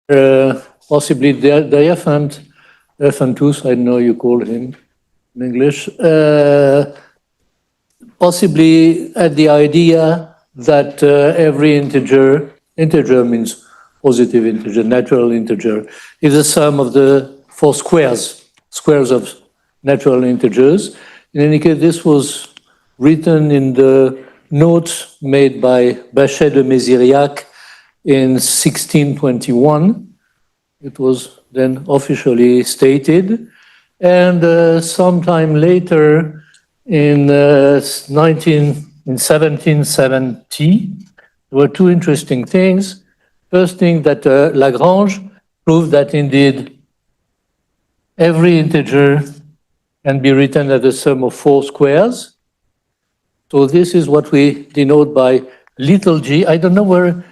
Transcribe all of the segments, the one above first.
possibly Diaphantus, I know you call him in English, possibly had the idea that every integer means positive integer, natural integer, is the sum of the four squares of natural integers. In any case, this was written in the notes made by Bachet de Méziriac in 1621. It was then officially stated. And sometime later, in 1770, there were two interesting things. First thing, that Lagrange proved that indeed every integer can be written as the sum of four squares. So this is what we denote by little g. I don't know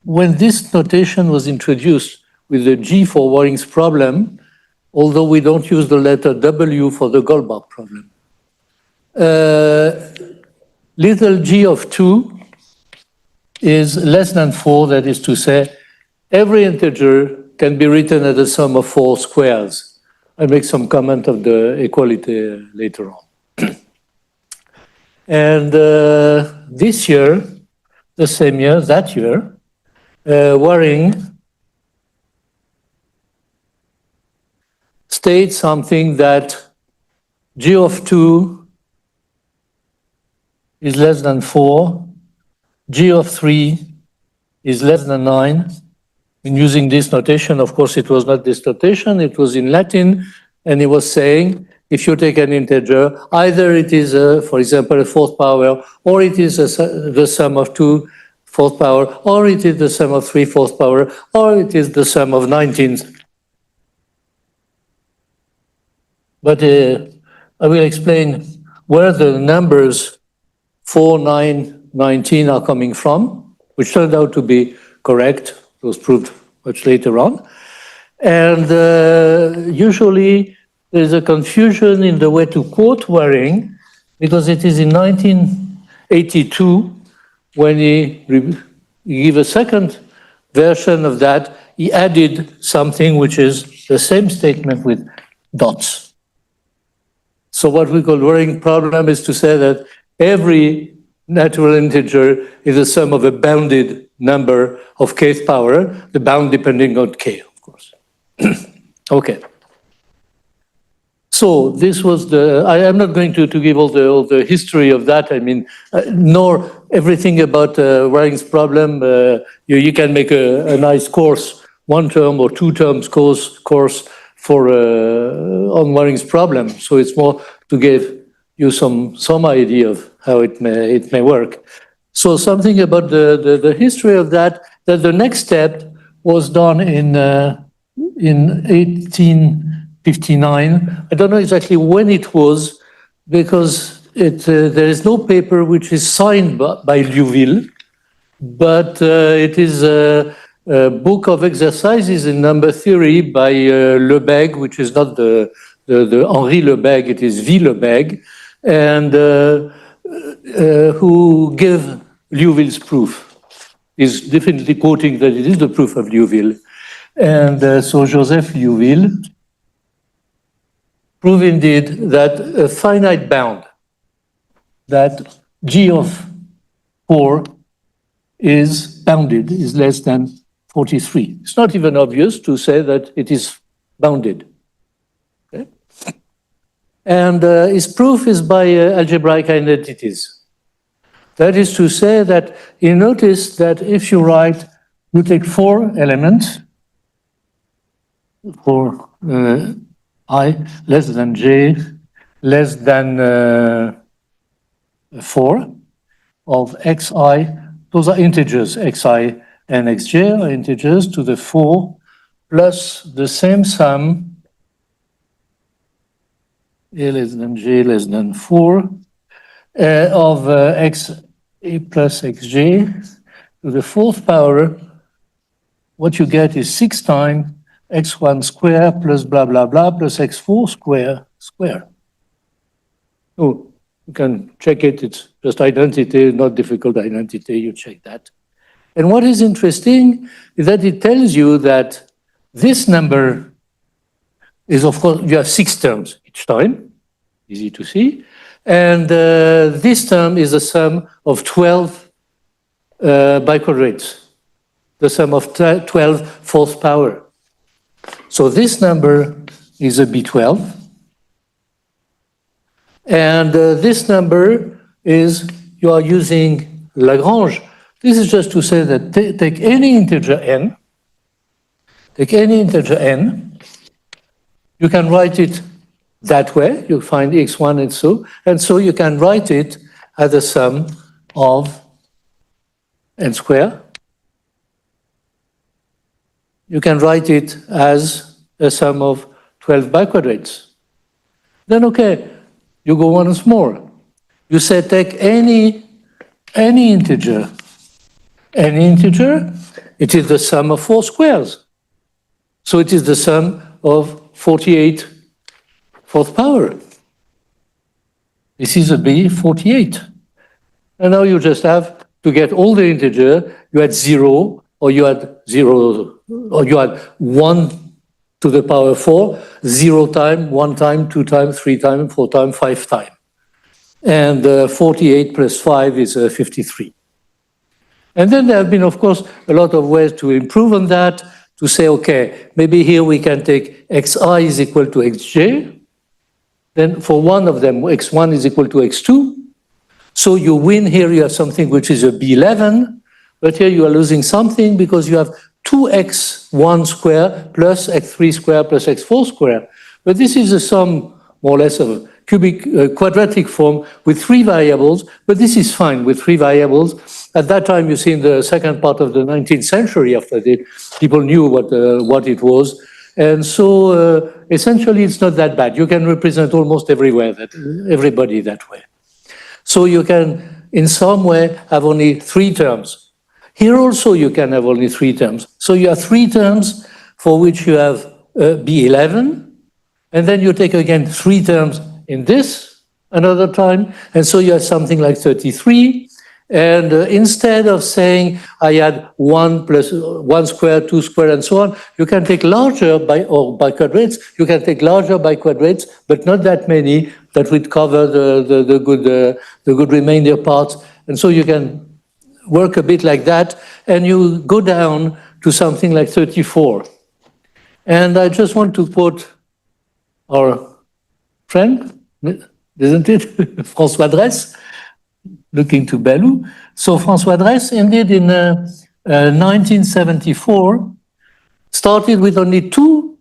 when this notation was introduced with the G for Waring's problem, although we don't use the letter W for the Goldbach problem. Little g of 2 is less than 4, that is to say, every integer can be written as the sum of four squares. I'll make some comment of the equality later on. And this year, the same year, that year, Waring states something that g of 2 is less than 4, g of 3 is less than 9. In using this notation, of course, it was not this notation, it was in Latin, and he was saying, if you take an integer, either it is, for example, a fourth power, or it is the sum of 2 fourth power, or it is the sum of 3 fourth power, or it is the sum of 19. But I will explain where the numbers 4, 9, 19 are coming from, which turned out to be correct. It was proved much later on. And usually there's a confusion in the way to quote Waring, because it is in 1982 when he gave a second version of that, he added something which is the same statement with dots. So what we call Waring problem is to say that every natural integer is the sum of a bounded number of kth power, the bound depending on k, of course. Okay. So this was I am not going to give all the history of that, I mean, nor everything about Waring's problem. You can make a nice course, one term or two terms course for on Waring's problem. So it's more to give you some idea of how it may work. So something about the history of that the next step was done in 1859. I don't know exactly when it was, because there is no paper which is signed by Liouville, but it is a book of exercises in number theory by Lebesgue, which is not the Henri Lebesgue, it is V. Lebesgue, and who gave Liouville's proof. Is definitely quoting that it is the proof of Liouville. And so Joseph Liouville proved indeed that a finite bound, that G of 4 is bounded, is less than 43. It's not even obvious to say that it is bounded. Okay? And his proof is by algebraic identities. That is to say that you notice that if you take 4 elements for I less than j less than 4 of xi, those are integers, xi and xj are integers to the 4 plus the same sum a less than j less than 4 of x a plus xj to the 4th power. What you get is 6 times x1 square plus blah, blah, blah, plus x4 square. Oh, you can check it. It's just identity, not difficult identity. You check that. And what is interesting is that it tells you that this number is, of course, you have 6 terms each time, easy to see. And this term is the sum of 12 biquadrates, the sum of 12 fourth power. So this number is a B12. And this number is, you are using Lagrange. This is just to say that take any integer n, you can write it that way, you find x1 and so you can write it as the sum of n squared. You can write it as a sum of 12 biquadrates. Then, okay, you go once more. You say take any integer. Any integer, it is the sum of 4 squares. So it is the sum of 48 fourth power. This is a B48. And now you just have to get all the integer, you had 0, or you had 1 to the power 4, 0 time, 1 time, 2 times, 3 times, 4 times, 5 times. And 48 plus 5 is 53. And then there have been, of course, a lot of ways to improve on that, to say, okay, maybe here we can take xi is equal to xj. Then for one of them, x1 is equal to x2. So you win here, you have something which is a B11, but here you are losing something because you have 2x1 square plus x3 square plus x4 square. But this is a sum, more or less, of a quadratic form with 3 variables, but this is fine with 3 variables. At that time, you see, in the second part of the 19th century, after that, people knew what it was. And so essentially, it's not that bad. You can represent almost everybody that way. So you can, in some way, have only 3 terms. Here also, you can have only 3 terms. So you have 3 terms for which you have B11, and then you take again 3 terms in this another time, and so you have something like 33. And instead of saying I had 1 plus 1 square, 2 square, and so on, you can take larger biquadrates. You can take larger biquadrates, but not that many that would cover the good remainder parts. And so you can work a bit like that, and you go down to something like 34. And I just want to quote our friend, isn't it, François Dresse, looking to Balou. So François Dresse, indeed, in 1974, started with only 2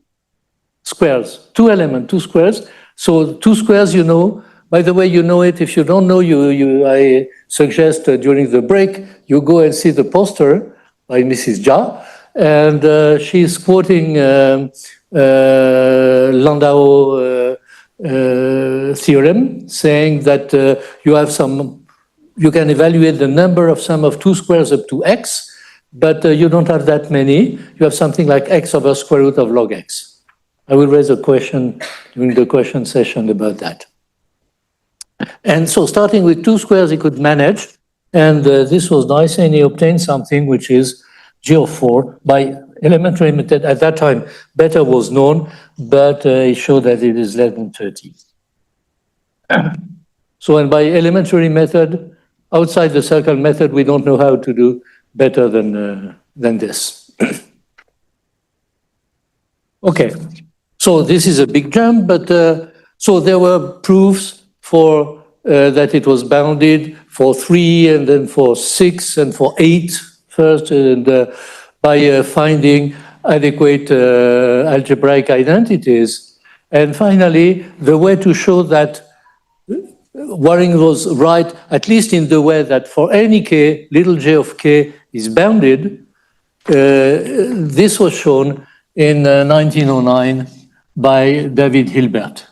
squares, 2 elements, 2 squares. So 2 squares, you know. By the way, you know it. If you don't know, I suggest during the break, you go and see the poster by Mrs. Jha. And she's quoting Landau theorem, saying that you can evaluate the number of sum of 2 squares up to x, but you don't have that many. You have something like x over square root of log x. I will raise a question during the question session about that. And so starting with 2 squares, he could manage, and this was nice, and he obtained something which is G of 4 by elementary method. At that time, better was known, but he showed that it is less than 30. So, and by elementary method, outside the circle method, we don't know how to do better than this. Okay, so this is a big jump, but so there were proofs for that it was bounded for 3 and then for 6 and for 8 first, and by finding adequate algebraic identities. And finally, the way to show that Waring was right, at least in the way that for any k, little j of k is bounded, this was shown in 1909 by David Hilbert.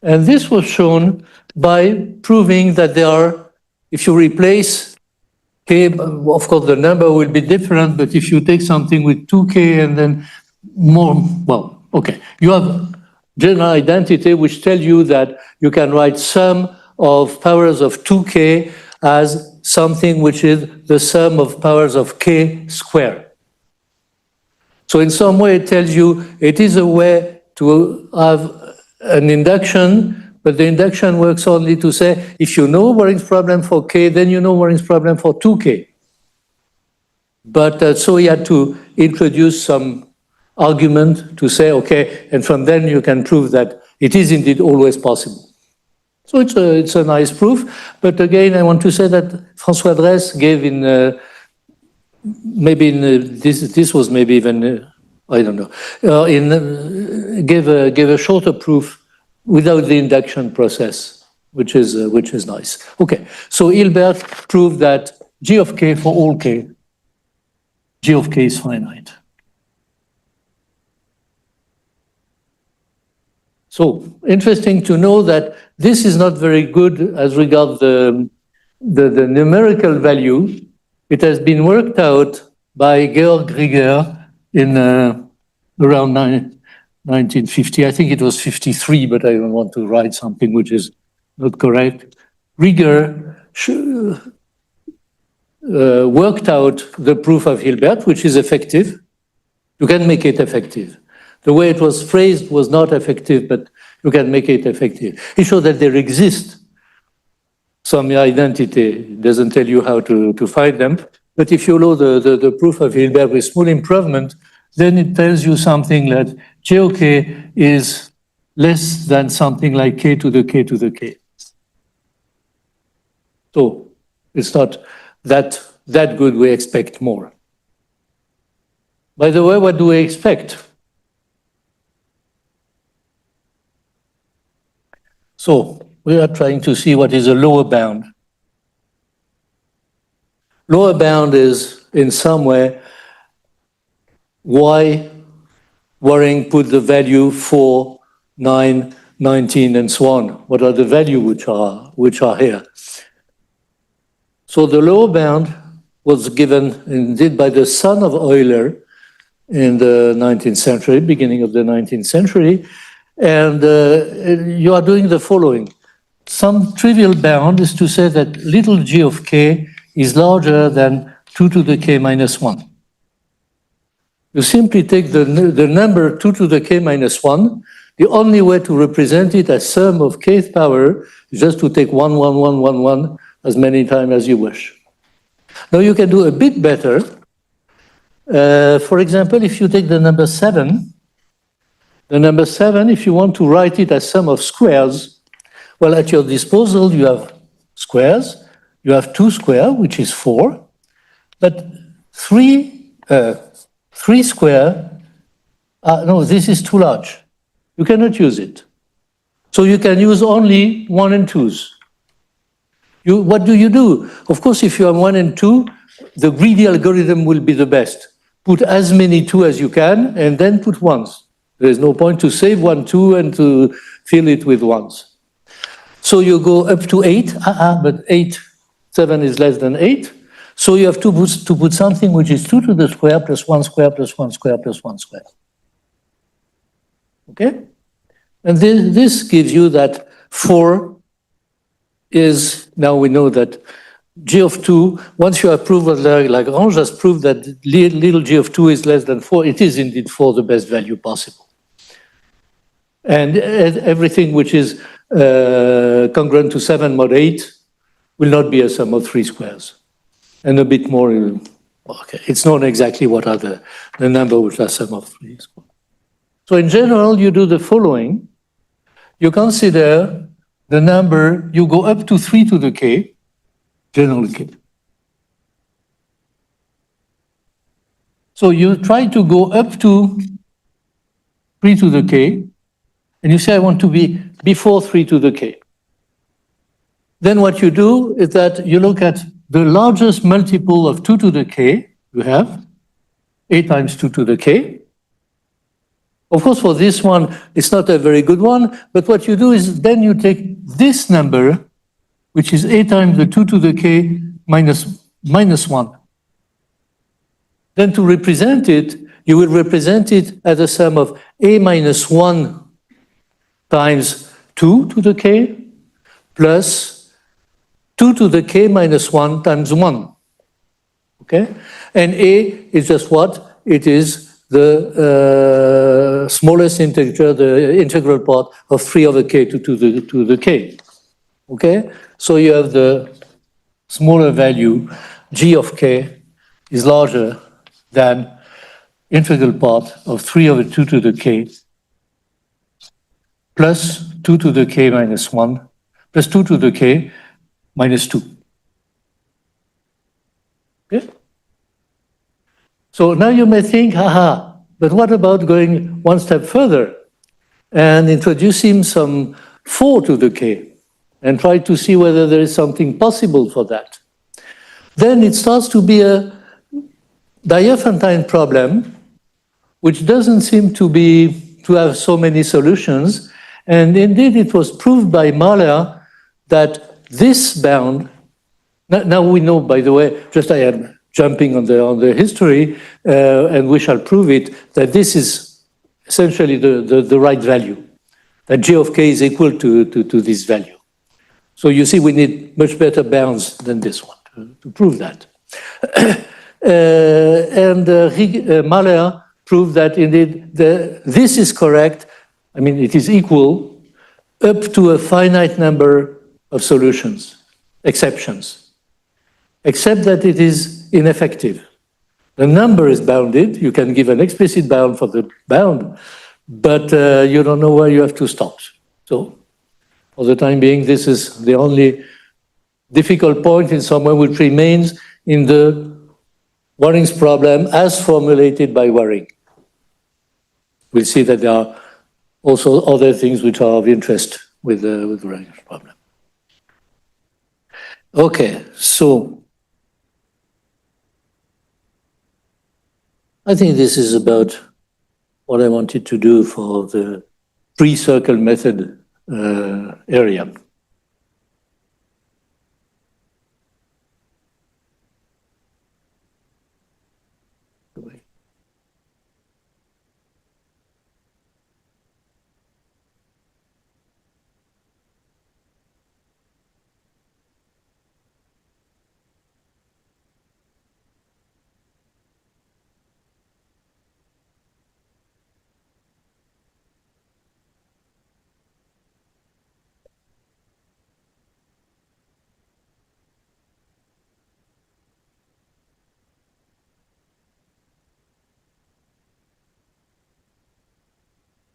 And this was shown by proving that there are, if you replace k, of course the number will be different, but if you take something with 2k and then more, you have general identity which tell you that you can write sum of powers of 2k as something which is the sum of powers of k squared. So in some way it tells you it is a way to have an induction, but the induction works only to say if you know Waring's problem for k, then you know Waring's problem for 2k. But so he had to introduce some argument to say, okay, and from then you can prove that it is indeed always possible. So it's a nice proof. But again, I want to say that François Dresse gave in, this was maybe even, I don't know, gave a shorter proof without the induction process, which is nice. Okay, so Hilbert proved that G of k for all k, G of k is finite. So interesting to know that this is not very good as regards the numerical value. It has been worked out by Georg Rieger in around 1950. I think it was 53, but I don't want to write something which is not correct. Rieger worked out the proof of Hilbert, which is effective. You can make it effective. The way it was phrased was not effective, but you can make it effective. He showed that there exists some identity. It doesn't tell you how to find them. But if you know the proof of Hilbert with small improvement, then it tells you something that JOK is less than something like k to the k to the k. So it's not that good. We expect more. By the way, what do we expect? So we are trying to see what is a lower bound. Lower bound is in some way why Waring put the value 4, 9, 19, and so on. What are the values which are here? So the lower bound was given indeed by the son of Euler in the 19th century, beginning of the 19th century. And you are doing the following. Some trivial bound is to say that little g of k is larger than 2 to the k minus 1. You simply take the number 2 to the k minus 1. The only way to represent it as sum of kth power is just to take 1, 1, 1, 1, 1 as many times as you wish. Now you can do a bit better. For example, if you take the number 7, if you want to write it as sum of squares, well, at your disposal, you have squares. You have 2 square, which is 4. But 3 square, no, this is too large. You cannot use it. So you can use only 1 and 2s. What do you do? Of course, if you have 1 and 2, the greedy algorithm will be the best. Put as many 2 as you can, and then put 1s. There's no point to save 1, 2, and to fill it with 1s. So you go up to 8, but 7 is less than 8. So you have to put something which is 2 to the square plus 1 square plus 1 square plus 1 square. Okay? And this gives you that 4 is, now we know that g of 2, once you have proved that Lagrange has proved that little g of 2 is less than 4, it is indeed 4 the best value possible. And everything which is congruent to 7 mod 8 will not be a sum of 3 squares. And a bit more, okay, it's known exactly what are the number which are sum of 3 squares. So in general, you do the following. You consider the number, you go up to 3 to the k, general k. So you try to go up to 3 to the k, and you say, I want to be before 3 to the k. Then what you do is that you look at the largest multiple of 2 to the k you have, a times 2 to the k. Of course, for this one, it's not a very good one, but what you do is then you take this number, which is a times the 2 to the k minus 1. Then to represent it, you will represent it as a sum of a minus 1 times 2 to the k plus 2 to the k minus 1 times 1. Okay? And a is just what? It is the smallest integer, the integral part of 3 over k to the k. Okay? So you have the smaller value, g of k, is larger than integral part of 3 over 2 to the k plus 2 to the k minus 1 plus 2 to the k minus 2. Okay? So now you may think, haha, but what about going one step further and introducing some 4 to the k and try to see whether there is something possible for that? Then it starts to be a Diophantine problem, which doesn't seem to have so many solutions. And indeed, it was proved by Mahler that this bound, now we know, by the way, just I am jumping on the history, and we shall prove it, that this is essentially the right value, that g of k is equal to this value. So you see, we need much better bounds than this one to prove that. Mahler proved that indeed this is correct. I mean, it is equal up to a finite number of solutions, exceptions, except that it is ineffective. The number is bounded. You can give an explicit bound for the bound, but you don't know where you have to stop. So for the time being, this is the only difficult point in some way which remains in the Waring's problem as formulated by Waring. We'll see that there are also other things which are of interest with Waring's problem. Okay, so I think this is about what I wanted to do for the pre-circle method area.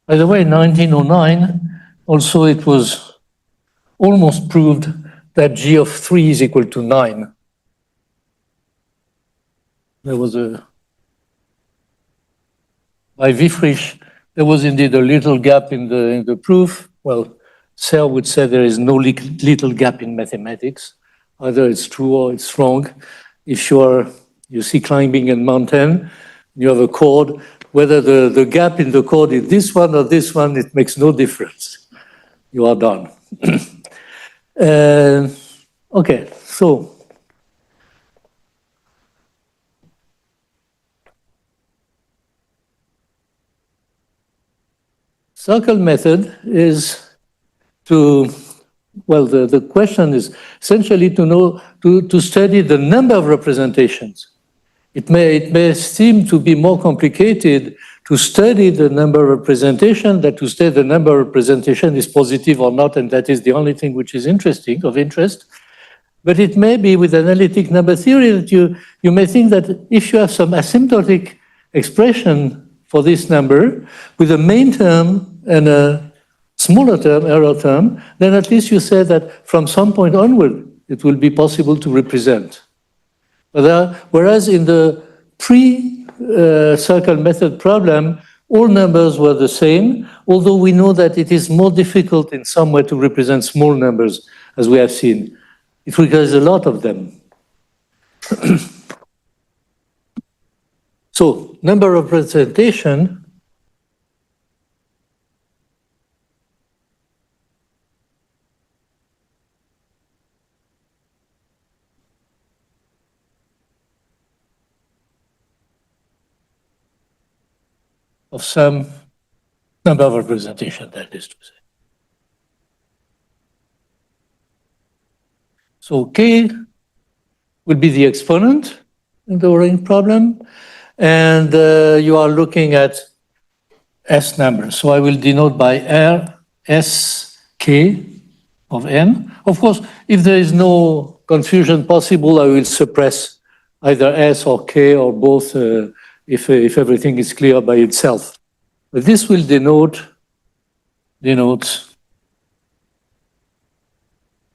By the way, in 1909, also it was almost proved that g of 3 is equal to 9. There was by Wifrich, there was indeed a little gap in the proof. Well, Serre would say there is no little gap in mathematics. Either it's true or it's wrong. If you see climbing a mountain, you have a chord, whether the gap in the chord is this one or this one, it makes no difference. You are done. Okay, so circle method is the question is essentially to study the number of representations. It may seem to be more complicated to study the number of representation than to study the number of representation is positive or not, and that is the only thing which is of interest. But it may be with analytic number theory that you may think that if you have some asymptotic expression for this number with a main term and a smaller term, error term, then at least you say that from some point onward, it will be possible to represent. Whereas in the pre-circle method problem, all numbers were the same, although we know that it is more difficult in some way to represent small numbers, as we have seen. It requires a lot of them. So, number of representation of some number of representation, that is to say. So K will be the exponent in the ring problem, and you are looking at S numbers. So I will denote by R S K of N. Of course, if there is no confusion possible, I will suppress either S or K or both if everything is clear by itself. But this will denotes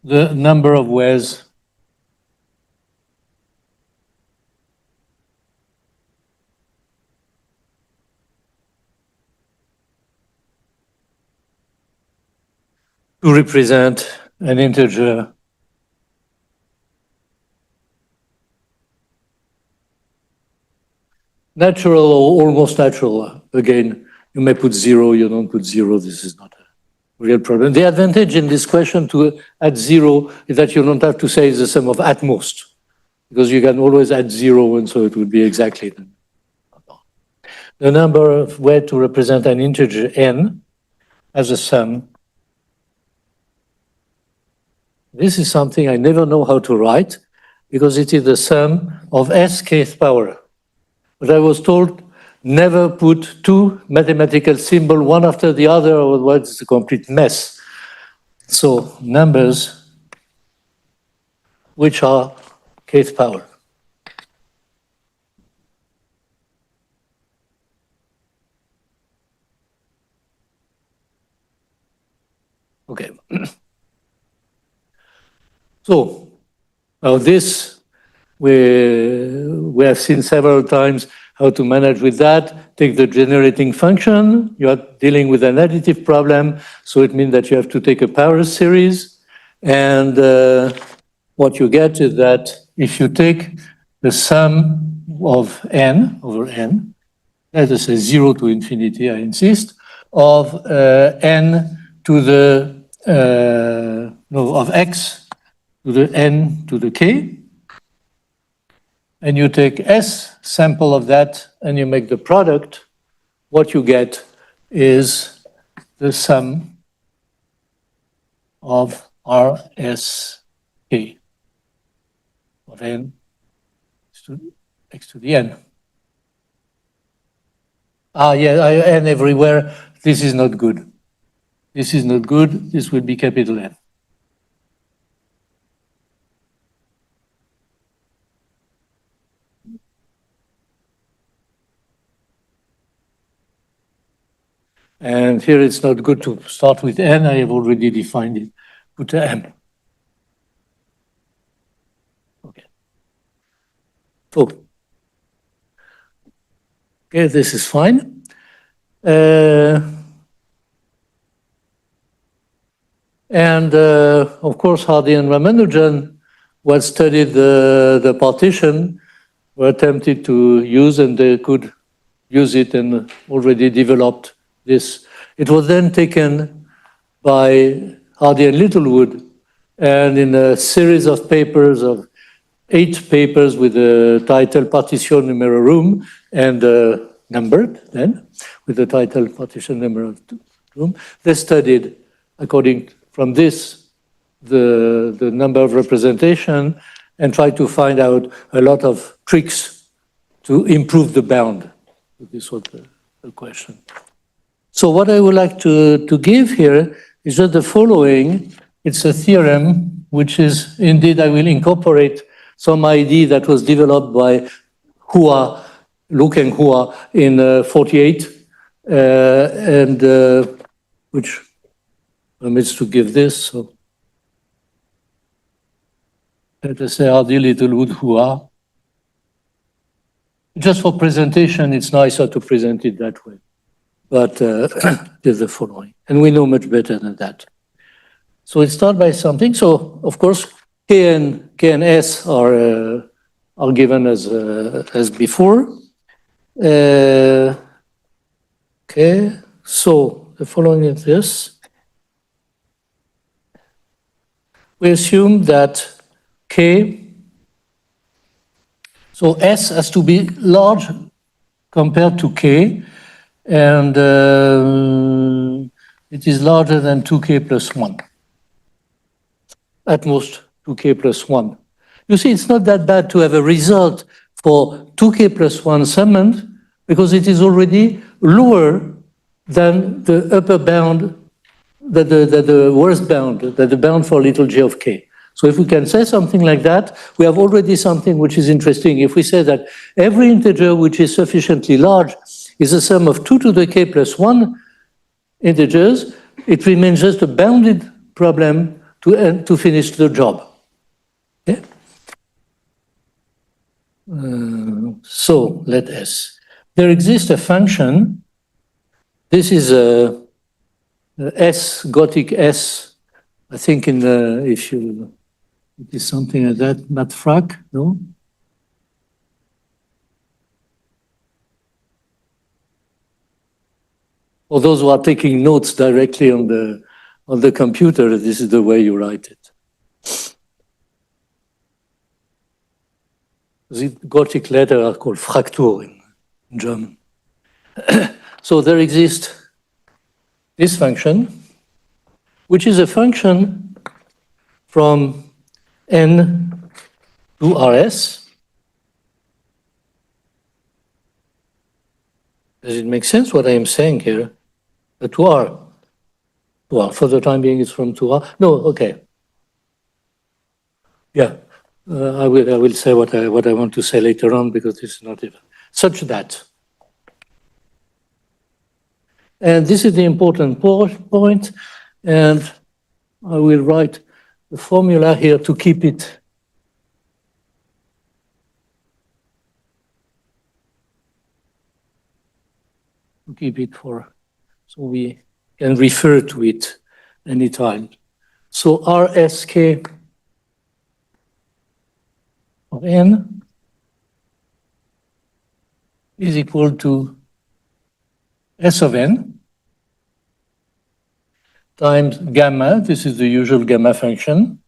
the number of ways to represent an integer natural or almost natural. Again, you may put 0, you don't put 0, this is not a real problem. The advantage in this question to add 0 is that you don't have to say the sum of at most, because you can always add 0, and so it would be exactly the number of ways to represent an integer n as a sum. This is something I never know how to write, because it is the sum of s kth power. But I was told never put two mathematical symbols one after the other, otherwise it's a complete mess. So numbers which are kth power. Okay. So now this we have seen several times how to manage with that. Take the generating function. You are dealing with an additive problem, so it means that you have to take a power series. And what you get is that if you take the sum of n over n, let us say 0 to infinity, I insist, of n to the, of x to the n to the k, and you take S sample of that and you make the product, what you get is the sum of RSK of n x to the n. N everywhere. This is not good. This is not good. This will be capital N. And here it's not good to start with n. I have already defined it. Put a m. Okay. So, okay, this is fine. Of course, Hardy and Ramanujan, who studied the partition, were attempted to use, and they could use it and already developed this. It was then taken by Hardy and Littlewood, and in a series of papers, of 8 papers with the title Partition Numerorum, and numbered then, with the title Partition Numerorum, they studied, according from this, the number of representation, and tried to find out a lot of tricks to improve the bound. This was the question. So what I would like to give here is just the following. It's a theorem, which is, indeed, I will incorporate some idea that was developed by Hua, Luke and Hua in 48, and which permits to give this. So let us say Hardy, Littlewood, Hua. Just for presentation, it's nicer to present it that way. But there's the following, and we know much better than that. So it starts by something. So of course, K and S are given as before. Okay, so the following is this. We assume that K, so S has to be large compared to K, and it is larger than 2K plus 1, at most 2k plus 1. You see, it's not that bad to have a result for 2k plus 1 summand because it is already lower than the upper bound, the worst bound, the bound for little g of k. So if we can say something like that, we have already something which is interesting. If we say that every integer which is sufficiently large is a sum of 2 to the k plus 1 integers, it remains just a bounded problem to finish the job. Okay? So let S. There exists a function. This is a S, Gothic S. I think in the, if you, it is something like that, matfrak, no? For those who are taking notes directly on the computer, this is the way you write it. The Gothic letters are called Fraktur in German. So there exists this function, which is a function from n to Rs. Does it make sense what I am saying here? To R. For the time being, it's from 2R. No, okay. Yeah, I will say what I want to say later on because it's not even such that. And this is the important point, and I will write the formula here to keep it. To keep it for, so we can refer to it anytime. So RSK of n is equal to S of n times gamma, this is the usual gamma function,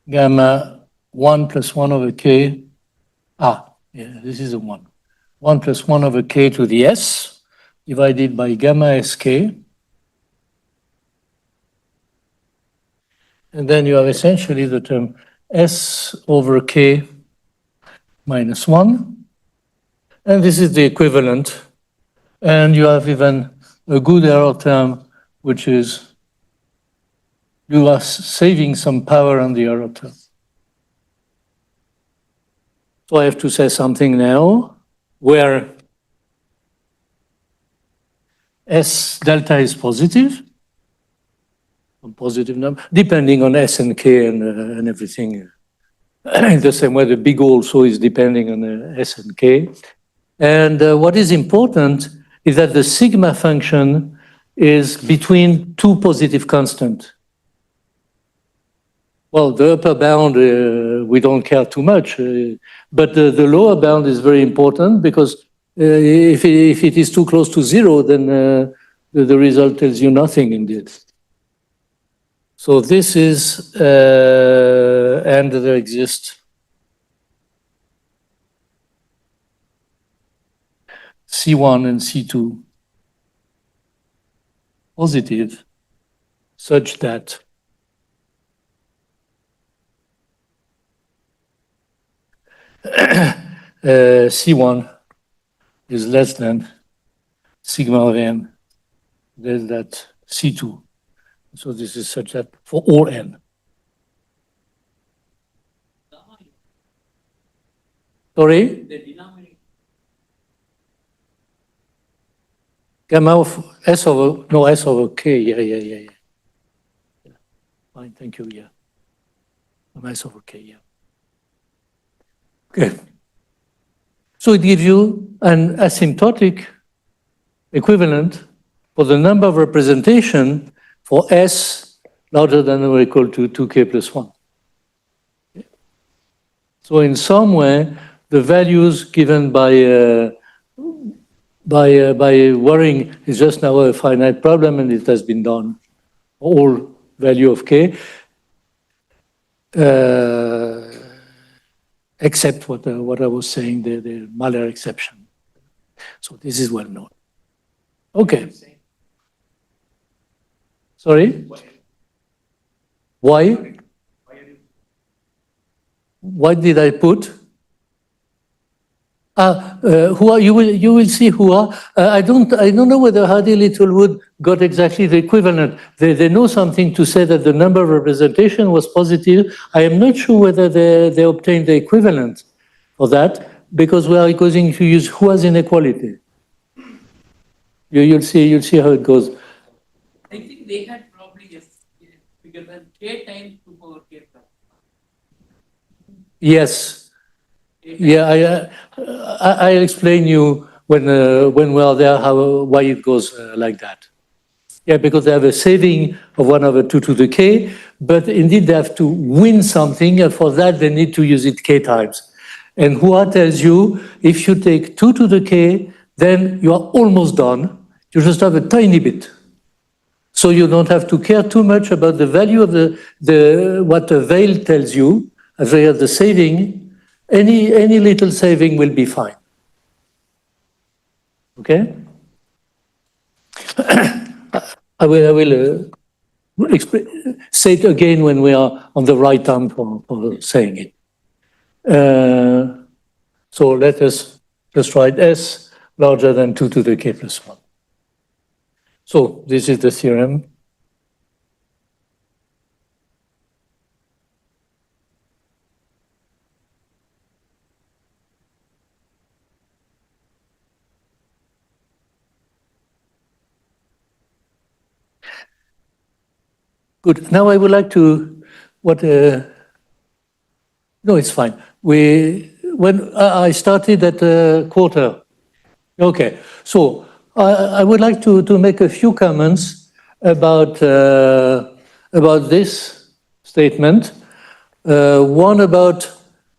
gamma 1 plus 1 over k, this is a 1. 1 plus 1 over k to the s, divided by gamma sk, and then you have essentially the term s over k minus 1, and this is the equivalent. And you have even a good error term, which is you are saving some power on the error term. So I have to say something now where S delta is positive, a positive number, depending on S and K and everything. In the same way, the big O also is depending on S and K. And what is important is that the sigma function is between two positive constants. Well, the upper bound, we don't care too much, but the lower bound is very important because if it is too close to 0, then the result tells you nothing indeed. So this is, and there exists C1 and C2 positive such that C1 is less than sigma of n, less than C2. So this is such that for all n. Sorry? The denominator. Gamma of S over K, yeah. Fine, thank you, yeah. S over K, yeah. Okay. So it gives you an asymptotic equivalent for the number of representation for S larger than or equal to 2k plus 1. Okay. So in some way, the values given by worrying is just now a finite problem, and it has been done. All value of k, except what I was saying, the Mahler exception. So this is well known. Okay. Sorry? Why? what did I put? Who are, you will see who are. I don't know whether Hardy and Littlewood got exactly the equivalent. They know something to say that the number of representation was positive. I am not sure whether they obtained the equivalent for that, because we are going to use who has inequality. You'll see how it goes. I think they had probably just bigger than k times 2 power k plus. Yes. Yeah, I'll explain you when we are there why it goes like that. Yeah, because they have a saving of 1/2 to the k, but indeed they have to win something, and for that they need to use it k times. And Hua tells you if you take 2 to the k, then you are almost done. You just have a tiny bit. So you don't have to care too much about the value of what the veil tells you, as well as the saving. Any little saving will be fine. Okay? I will say it again when we are on the right time for saying it. So let us just write S larger than 2 to the k plus 1. So this is the theorem. Good. Now I would like to, no, it's fine. When I started at a quarter. Okay. So I would like to make a few comments about this statement. One about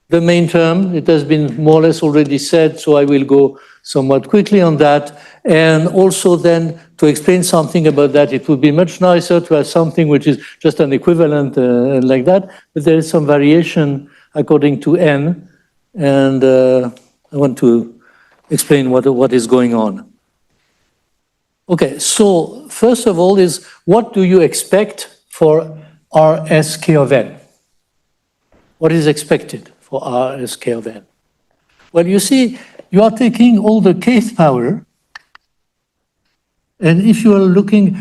the main term. It has been more or less already said, so I will go somewhat quickly on that. And also then to explain something about that, it would be much nicer to have something which is just an equivalent like that, but there is some variation according to n, and I want to explain what is going on. Okay, so first of all is, what do you expect for RSK of n? What is expected for RSK of n? Well, you see, you are taking all the kth power, and if you are looking,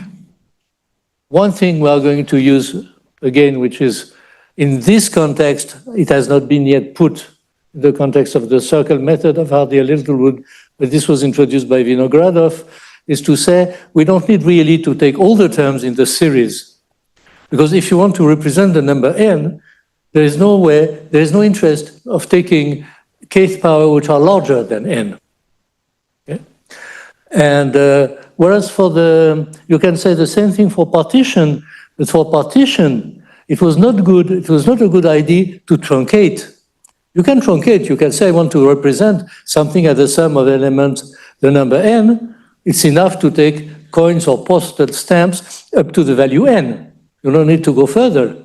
one thing we are going to use again, which is in this context, it has not been yet put in the context of the circle method of Hardy and Littlewood, but this was introduced by Vinogradov, is to say we don't need really to take all the terms in the series. Because if you want to represent the number n, there is no way, there is no interest of taking kth power which are larger than n. Okay? And whereas for you can say the same thing for partition, but for partition, it was not a good idea to truncate. You can truncate, you can say I want to represent something as the sum of elements, the number n. It's enough to take coins or postal stamps up to the value n. You don't need to go further.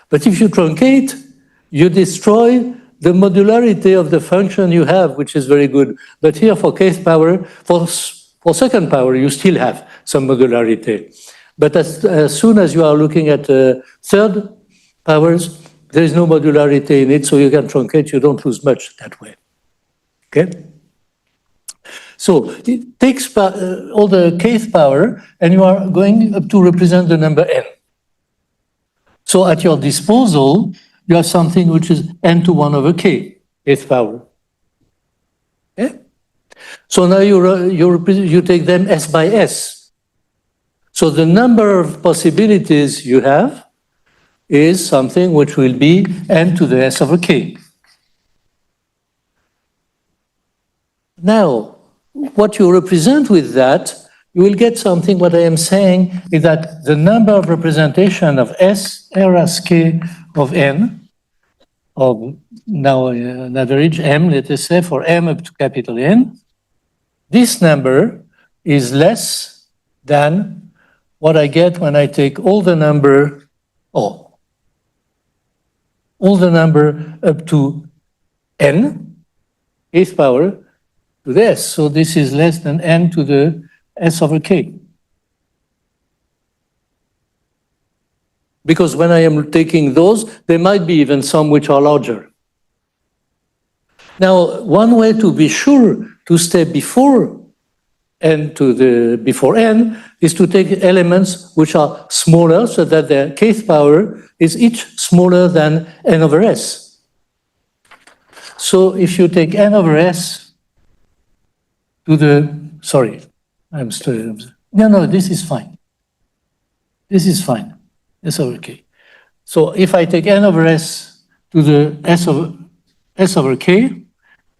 But if you truncate, you destroy the modularity of the function you have, which is very good. But here for kth power, for second power, you still have some modularity. But as soon as you are looking at third powers, there is no modularity in it, so you can truncate, you don't lose much that way. Okay? So it takes all the kth power, and you are going up to represent the number n. So at your disposal, you have something which is n to 1/k, kth power. Okay? So now you take them s by s. So the number of possibilities you have is something which will be n to the s/k. Now, what you represent with that, you will get something. What I am saying is that the number of representation of S RSK of n, of now an average m, let us say for m up to capital N, this number is less than what I get when I take all the number up to n, kth power, to this. So this is less than n to the s/k. Because when I am taking those, there might be even some which are larger. Now, one way to be sure to stay before before n is to take elements which are smaller so that their kth power is each smaller than n over s. So if you take n over s to the, sorry, I'm still, no, this is fine. This is fine, s over k. So if I take n over s to the s over k,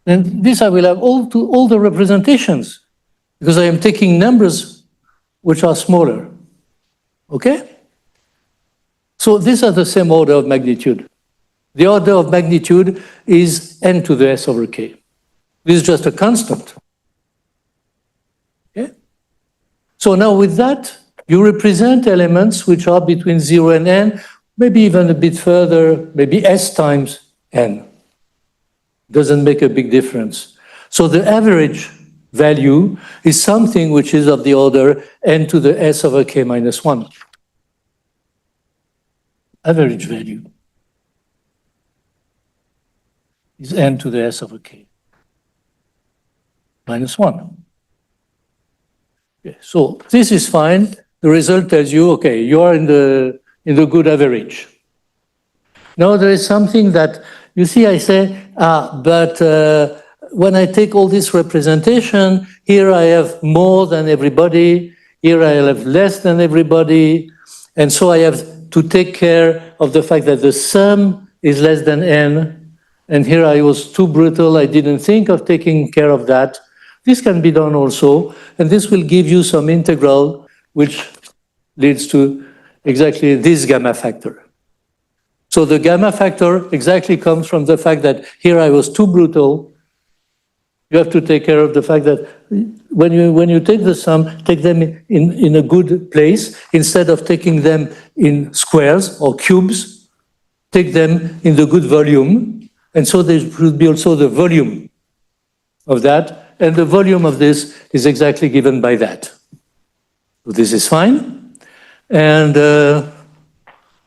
then this I will have all the representations because I am taking numbers which are smaller, okay? So these are the same order of magnitude. The order of magnitude is n to the s over k. This is just a constant, okay? So now with that, you represent elements which are between 0 and n, maybe even a bit further, maybe s times n. Doesn't make a big difference. So the average value is something which is of the order n to the s over k minus 1. Average value is n to the s over k minus 1. Okay, so this is fine. The result tells you, okay, you are in the good average. Now there is something that, you see, I say, but when I take all this representation, here I have more than everybody, here I have less than everybody, and so I have to take care of the fact that the sum is less than n, and here I was too brutal, I didn't think of taking care of that. This can be done also, and this will give you some integral which leads to exactly this gamma factor. So the gamma factor exactly comes from the fact that here I was too brutal. You have to take care of the fact that when you take the sum, take them in a good place. Instead of taking them in squares or cubes, take them in the good volume. And so there should be also the volume of that. And the volume of this is exactly given by that. So this is fine. And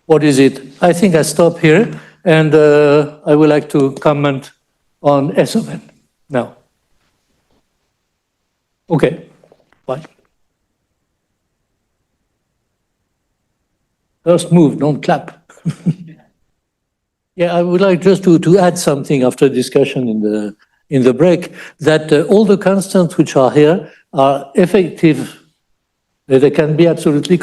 what is it? I think I stop here. And I would like to comment on S of n now. Okay, fine. First move, don't clap. Yeah, I would like just to add something after discussion in the break, that all the constants which are here are effective. They can be absolutely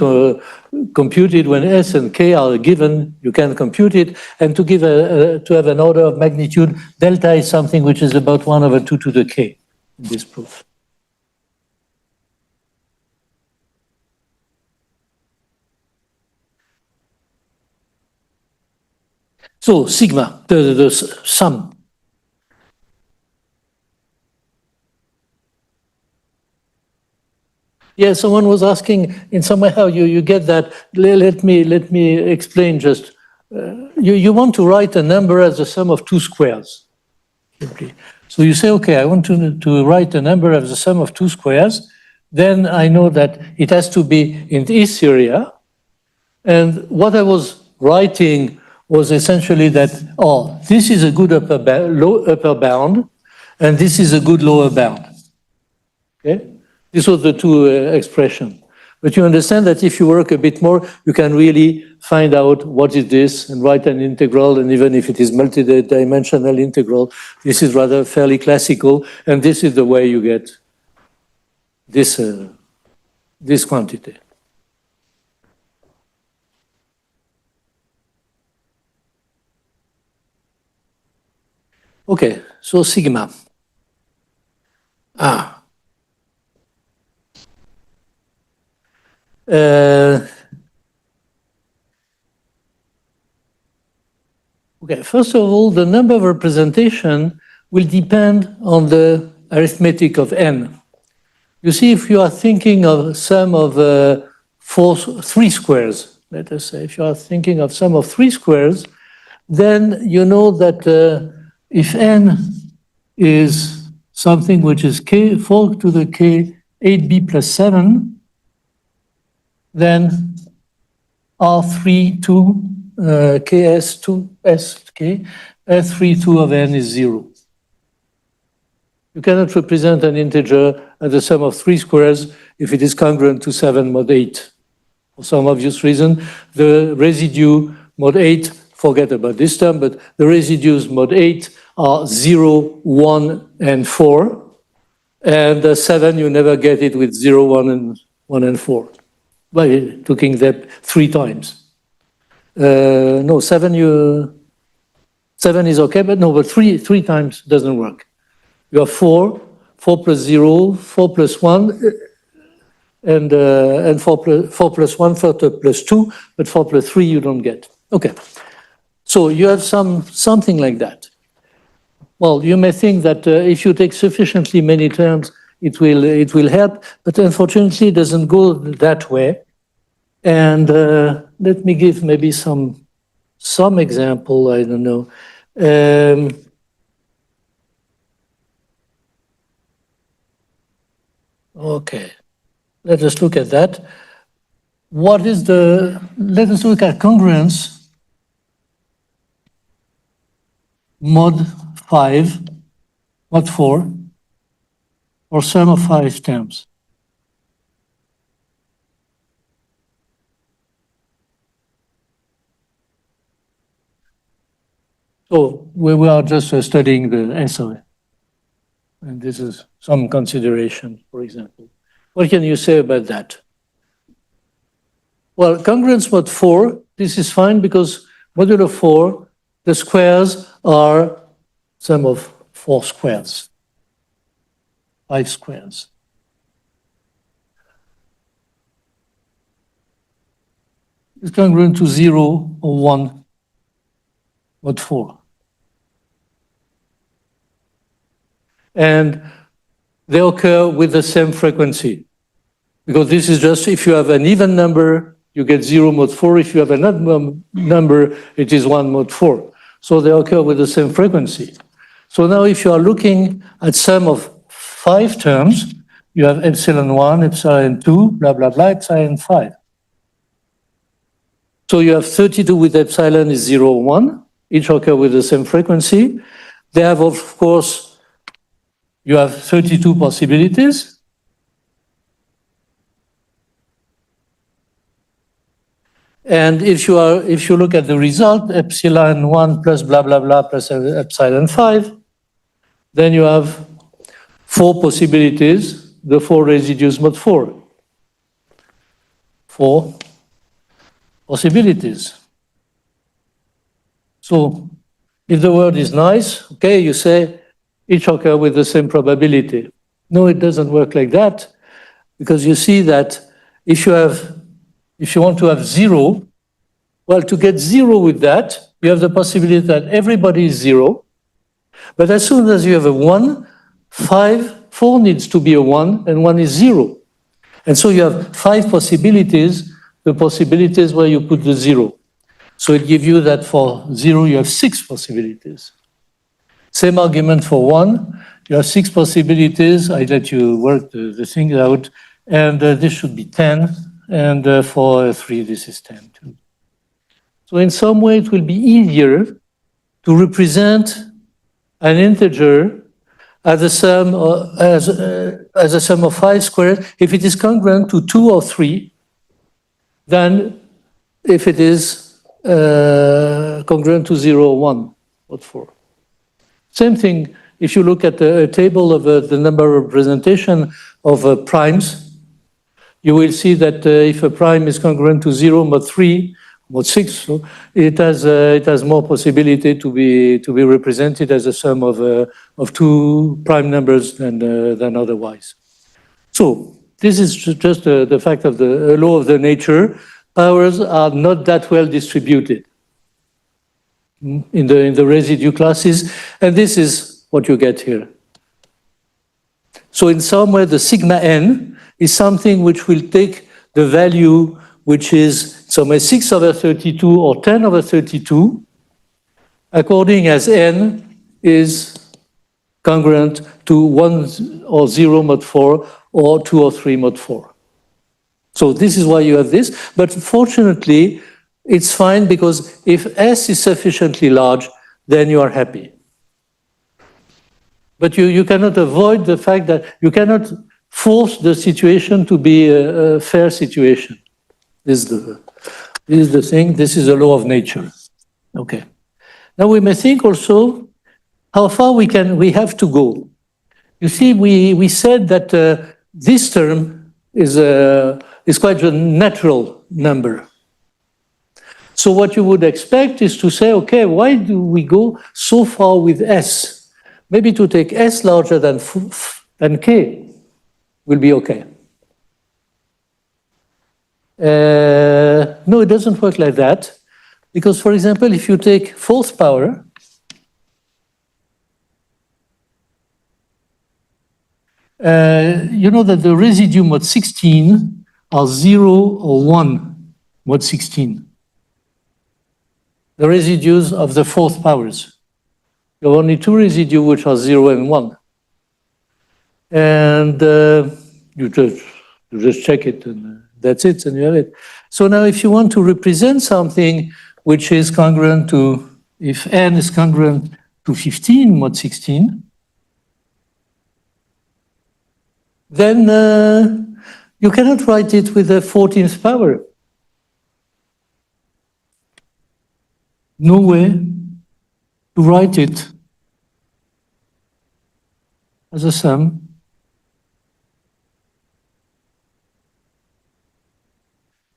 computed when S and K are given. You can compute it, and to have an order of magnitude, delta is something which is about 1 over 2 to the K in this proof. So sigma, the sum. Yeah, someone was asking in some way how you get that. Let me explain just. You want to write a number as the sum of two squares. Simply. So you say, okay, I want to write a number as the sum of two squares. Then I know that it has to be in this area. And what I was writing was essentially that, oh, this is a good upper bound, and this is a good lower bound. Okay? These are the two expressions. But you understand that if you work a bit more, you can really find out what is this and write an integral, and even if it is multi-dimensional integral, this is rather fairly classical, and this is the way you get this, this quantity. Okay, so sigma. Okay, first of all, the number of representation will depend on the arithmetic of n. You see, if you are thinking of sum of three squares, let us say, if you are thinking of sum of three squares, then you know that if n is something which is k 4 to the k 8b plus 7, then R3 2 ks2 sk S3 2 of n is 0. You cannot represent an integer as the sum of 3 squares if it is congruent to 7 mod 8. For some obvious reason, the residue mod 8, forget about this term, but the residues mod 8 are 0, 1, and 4. And 7, you never get it with 0, 1, and 4. By taking that 3 times. No, 7 is okay, but no, but 3 times doesn't work. You have 4 plus 0, 4 plus 1, and 4 plus 1, 4 plus 2, but 4 plus 3 you don't get. Okay, so you have something like that. Well, you may think that if you take sufficiently many terms, it will help, but unfortunately it doesn't go that way. And let me give maybe some example, I don't know. Okay, let us look at that. Let us look at congruence mod 5, mod 4, or sum of 5 terms. So we are just studying the SOA. And this is some consideration, for example. What can you say about that? Well, congruence mod 4, this is fine because modulo 4, the squares are sum of 4 squares, 5 squares. It's congruent to 0 or 1 mod 4. And they occur with the same frequency. Because this is just, if you have an even number, you get 0 mod 4. If you have another number, it is 1 mod 4. So they occur with the same frequency. So now if you are looking at sum of 5 terms, you have epsilon 1, epsilon 2, blah, blah, blah, epsilon 5. So you have 32 with epsilon is 0, 1. Each occur with the same frequency. They have, of course, you have 32 possibilities. And if you look at the result, epsilon 1 plus blah, blah, blah, plus epsilon 5, then you have 4 possibilities, the 4 residues mod 4. 4 possibilities. So if the word is nice, okay, you say each occur with the same probability. No, it doesn't work like that, because you see that if you want to have 0, well, to get 0 with that, you have the possibility that everybody is 0. But as soon as you have a 1, 4 needs to be a 1, and 1 is 0. And so you have 5 possibilities, the possibilities where you put the 0. So it gives you that for 0, you have 6 possibilities. Same argument for 1, you have 6 possibilities. I let you work the things out, and this should be 10. And for 3, this is 10 too. So in some way, it will be easier to represent an integer as a sum of 5 squared if it is congruent to 2 or 3 than if it is congruent to 0 or 1 or 4. Same thing if you look at a table of the number of representation of primes. You will see that if a prime is congruent to 0 mod 3, mod 6, so it has more possibility to be represented as a sum of 2 prime numbers than otherwise. So this is just the fact of the law of the nature. Powers are not that well distributed in the residue classes, and this is what you get here. So in some way, the sigma n is something which will take the value which is somewhere 6 over 32 or 10 over 32, according as n is congruent to 1 or 0 mod 4 or 2 or 3 mod 4. So this is why you have this, but fortunately, it's fine because if S is sufficiently large, then you are happy. But you cannot avoid the fact that you cannot force the situation to be a fair situation. This is the thing. This is a law of nature. Okay. Now we may think also how far we have to go. You see, we said that this term is quite a natural number. So what you would expect is to say, okay, why do we go so far with S? Maybe to take S larger than K will be okay. No, it doesn't work like that. Because, for example, if you take fourth power, you know that the residue mod 16 are 0 or 1 mod 16. The residues of the fourth powers. You have only two residues which are 0 and 1. And you just check it, and that's it, and you have it. So now if you want to represent something which is congruent to, if n is congruent to 15 mod 16, then you cannot write it with the 14th power. No way to write it as a sum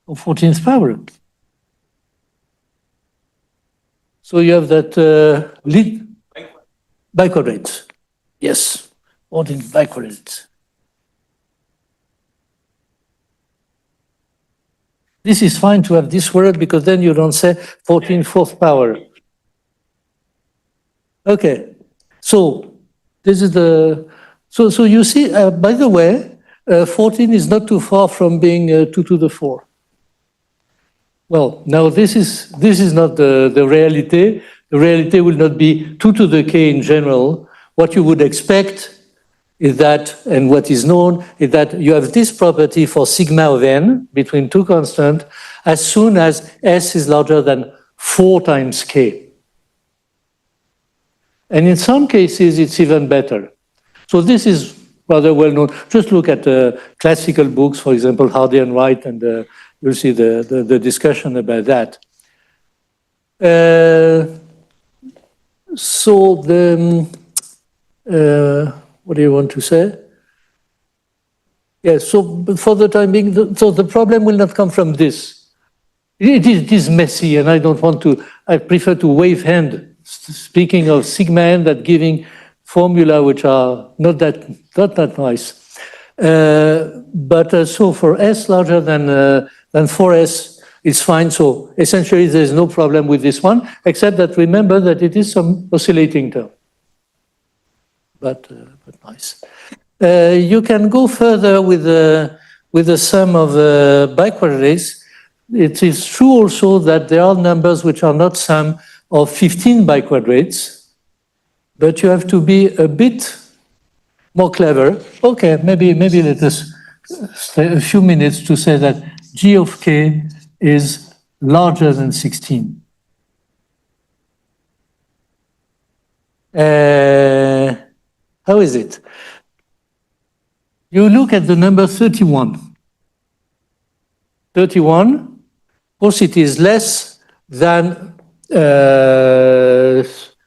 of 14th power. So you have that biquadrate. Yes, 14 biquadrate. This is fine to have this word because then you don't say 14 fourth power. Okay, so this is the, so you see, by the way, 14 is not too far from being 2 to the 4. Well, now this is not the reality. The reality will not be 2 to the k in general. What you would expect is that, and what is known, is that you have this property for sigma of n between two constants as soon as S is larger than 4 times k. And in some cases, it's even better. So this is rather well known. Just look at classical books, for example, Hardy and Littlewood, and you'll see the discussion about that. So what do you want to say? Yes, so for the time being, so the problem will not come from this. It is messy, and I don't want to, I prefer to wave hand, speaking of sigma n, that giving formula which are not that nice. But so for S larger than 4S, it's fine. So essentially, there's no problem with this one, except that remember that it is some oscillating term. But nice. You can go further with the sum of biquadrates. It is true also that there are numbers which are not sum of 15 biquadrates, but you have to be a bit more clever. Okay, maybe let us stay a few minutes to say that g of k is larger than 16. How is it? You look at the number 31. 31, of course, it is less than,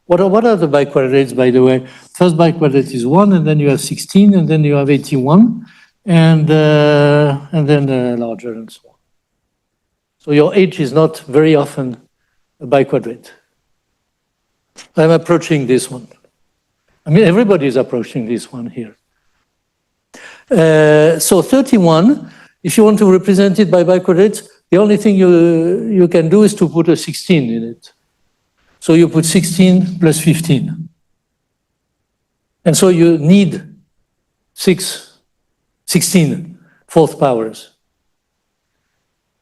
what are the biquadrates, by the way? First biquadrate is 1, and then you have 16, and then you have 81, and then larger and so on. So your H is not very often a biquadrate. I'm approaching this one. I mean, everybody is approaching this one here. So 31, if you want to represent it by biquadrates, the only thing you can do is to put a 16 in it. So you put 16 plus 15. And so you need 16 fourth powers.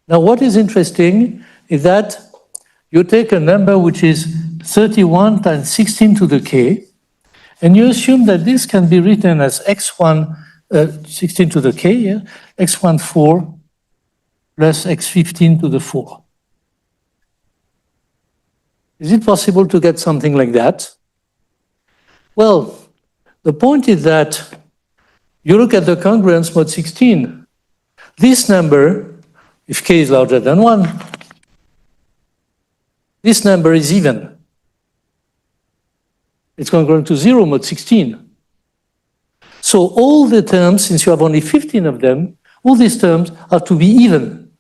Now what is interesting is that you take a number which is 31 times 16 to the k, and you assume that this can be written as x1, 16 to the k, yeah? x1 4 plus x15 to the 4. Is it possible to get something like that? Well, The point is that you look at the congruence mod 16. This number, if k is larger than 1, this number is even. It's congruent to 0 mod 16. So all the terms, since you have only 15 of them, all these terms have to be even.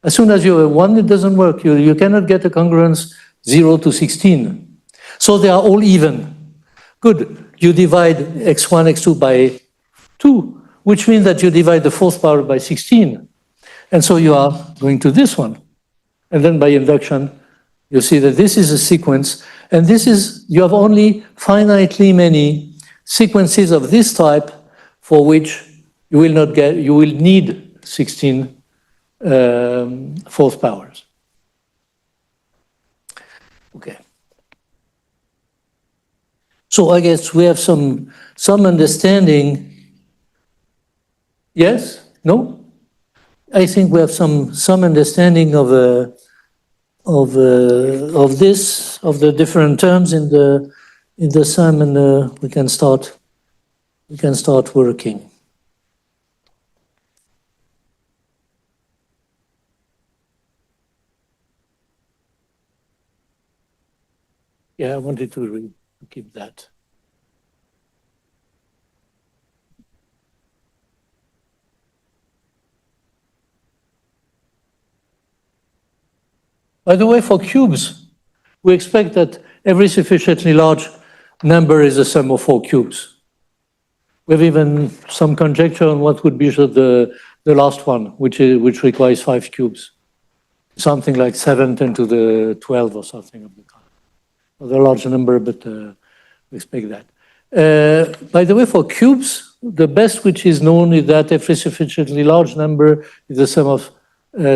As soon as you have 1, it doesn't work. You cannot get a congruence 0 to 16. So they are all even. Good. You divide x1, x2 by 2, which means that you divide the fourth power by 16. And so you are going to this one. And then by induction, you see that this is a sequence. And this is, you have only finitely many sequences of this type for which you will not get, you will need 16 fourth powers. Okay. So I guess we have some understanding. Yes? No? I think we have some understanding of this, of the different terms in the sum, and we can start working. Yeah, I wanted to keep that. By the way, for cubes, we expect that every sufficiently large number is a sum of 4 cubes. We have even some conjecture on what would be the last one, which requires 5 cubes. Something like 7, 10 to the 12 or something of the kind. Not a large number, but we expect that. By the way, for cubes, the best which is known is that every sufficiently large number is the sum of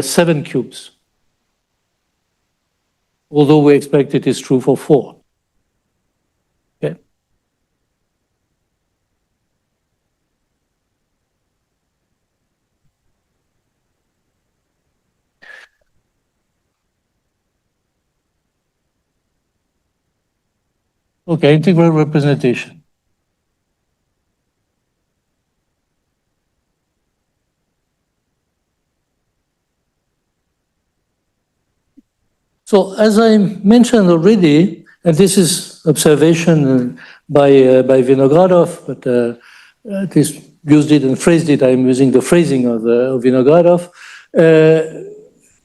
7 cubes. Although we expect it is true for 4. Okay. Okay, integral representation. So as I mentioned already, and this is observation by Vinogradov, but at least used it and phrased it, I'm using the phrasing of Vinogradov.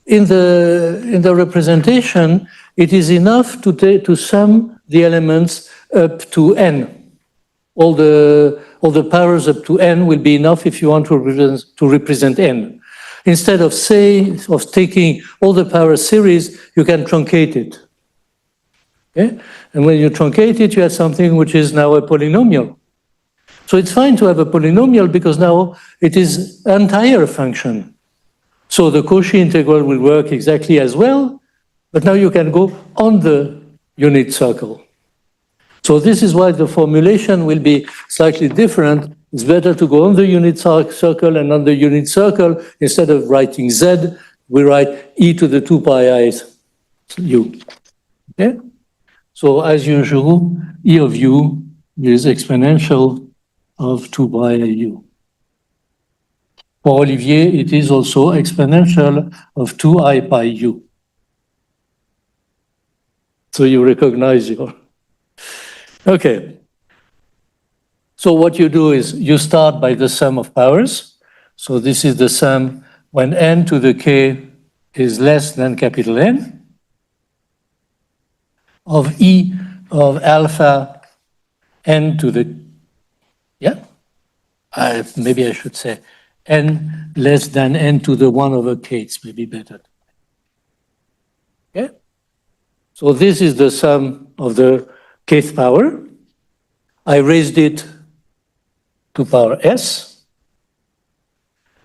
In the representation, it is enough to sum the elements up to n. All the powers up to n will be enough if you want to represent n. Instead of taking all the power series, you can truncate it. Okay? And when you truncate it, you have something which is now a polynomial. So it's fine to have a polynomial because now it is an entire function. So the Cauchy integral will work exactly as well, but now you can go on the unit circle. So this is why the formulation will be slightly different. It's better to go on the unit circle, and on the unit circle, instead of writing z, we write e to the 2 pi I u. Okay? So as usual, e of u is exponential of 2 pi u. For Olivier, it is also exponential of 2i pi u. So you recognize your... Okay. So what you do is you start by the sum of powers. So this is the sum when n to the k is less than capital N of e of alpha n to the, maybe I should say n less than n to the 1 over k, it's maybe better. Okay? So this is the sum of the kth power. I raised it to power s.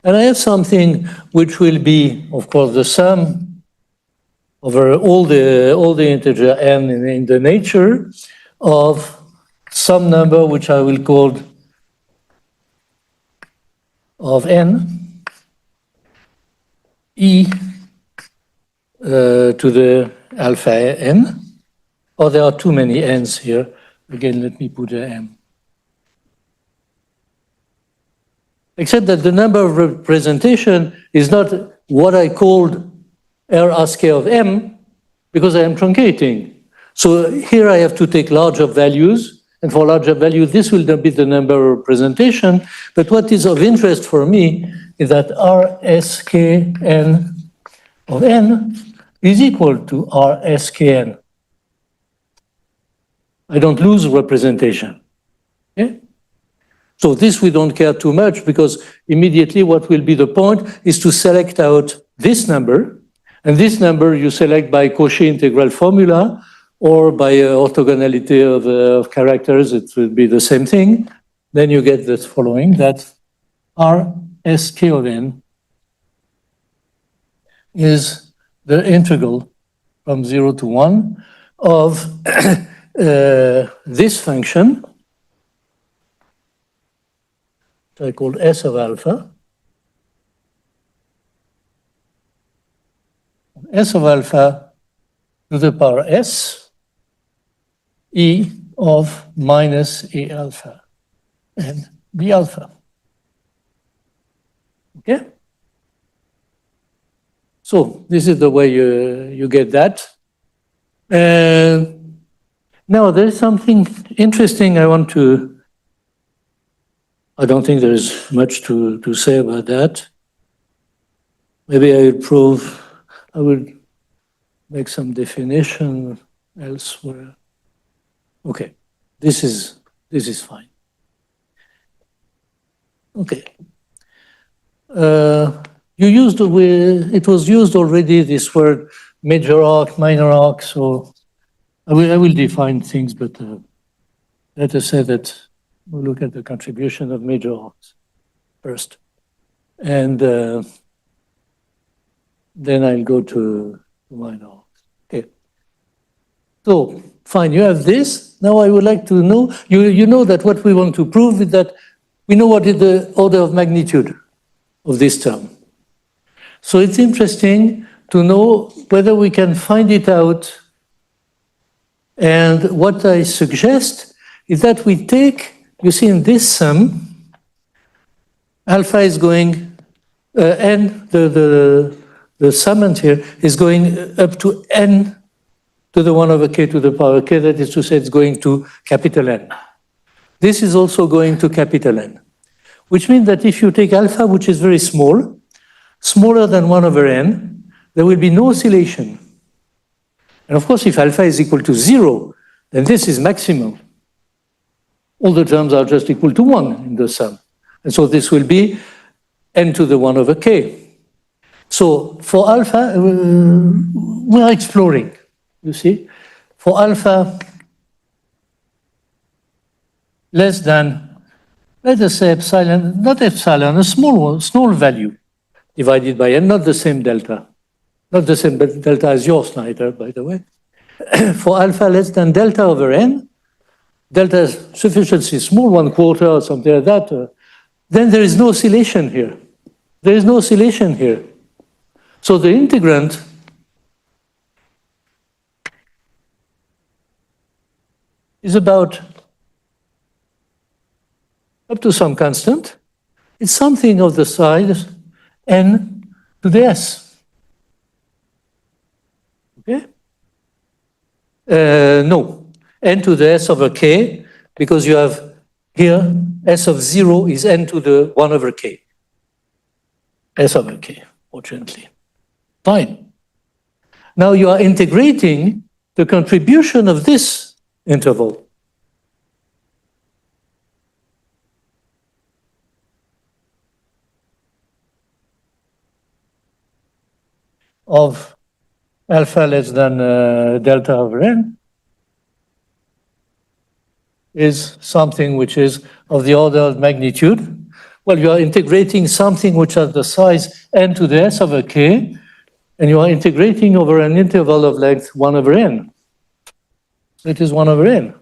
And I have something which will be, of course, the sum over all the integer n in the nature of some number which I will call of n e to the alpha n. Oh, there are too many n's here. Again, let me put a M. Except that the number of representation is not what I called R k of M, because I am truncating. So here I have to take larger values, and for larger value, this will not be the number of representation. But what is of interest for me is that RSKN of N is equal to RSKN. I don't lose representation. Okay? So this we don't care too much, because immediately what will be the point is to select out this number, and this number you select by Cauchy integral formula or by orthogonality of characters. It will be the same thing. Then you get the following, that RSK of N is the integral from 0 to 1 of this function, I call S of alpha. S of alpha to the power S, E of minus A alpha and B alpha. Okay? So this is the way you get that. Now there's something interesting I want to, I don't think there's much to say about that. Maybe I would make some definition elsewhere. Okay, this is fine. Okay. It was used already, this word major arc, minor arc, so I will define things, but let us say that we'll look at the contribution of major arcs first. And then I'll go to minor arcs. Okay. So, fine, you have this. Now I would like to know, you know that what we want to prove is that we know what is the order of magnitude of this term. So it's interesting to know whether we can find it out. And what I suggest is that we take, you see in this sum, alpha is going, n, the summand here is going up to n to the 1 over k to the power k, that is to say it's going to capital N. This is also going to capital N, which means that if you take alpha, which is very small, smaller than 1 over n, there will be no oscillation. And of course, if alpha is equal to 0, then this is maximum. All the terms are just equal to 1 in the sum. And so this will be n to the 1 over k. So for alpha, we are exploring, you see. For alpha less than, let us say epsilon, not epsilon, a small value divided by n, not the same delta. Not the same delta as yours, Snyder, by the way. For alpha less than delta over n, delta is sufficiently small, 1/4 or something like that, then there is no oscillation here. There is no oscillation here. So the integrand is about up to some constant. It's something of the size n to the s. Okay? No, n to the s over k, because you have here s of 0 is n to the 1 over k. S over k, fortunately. Fine. Now you are integrating the contribution of this interval. Of alpha less than delta over n is something which is of the order of magnitude. Well, you are integrating something which has the size n to the s over k, and you are integrating over an interval of length 1 over n. It is 1 over n.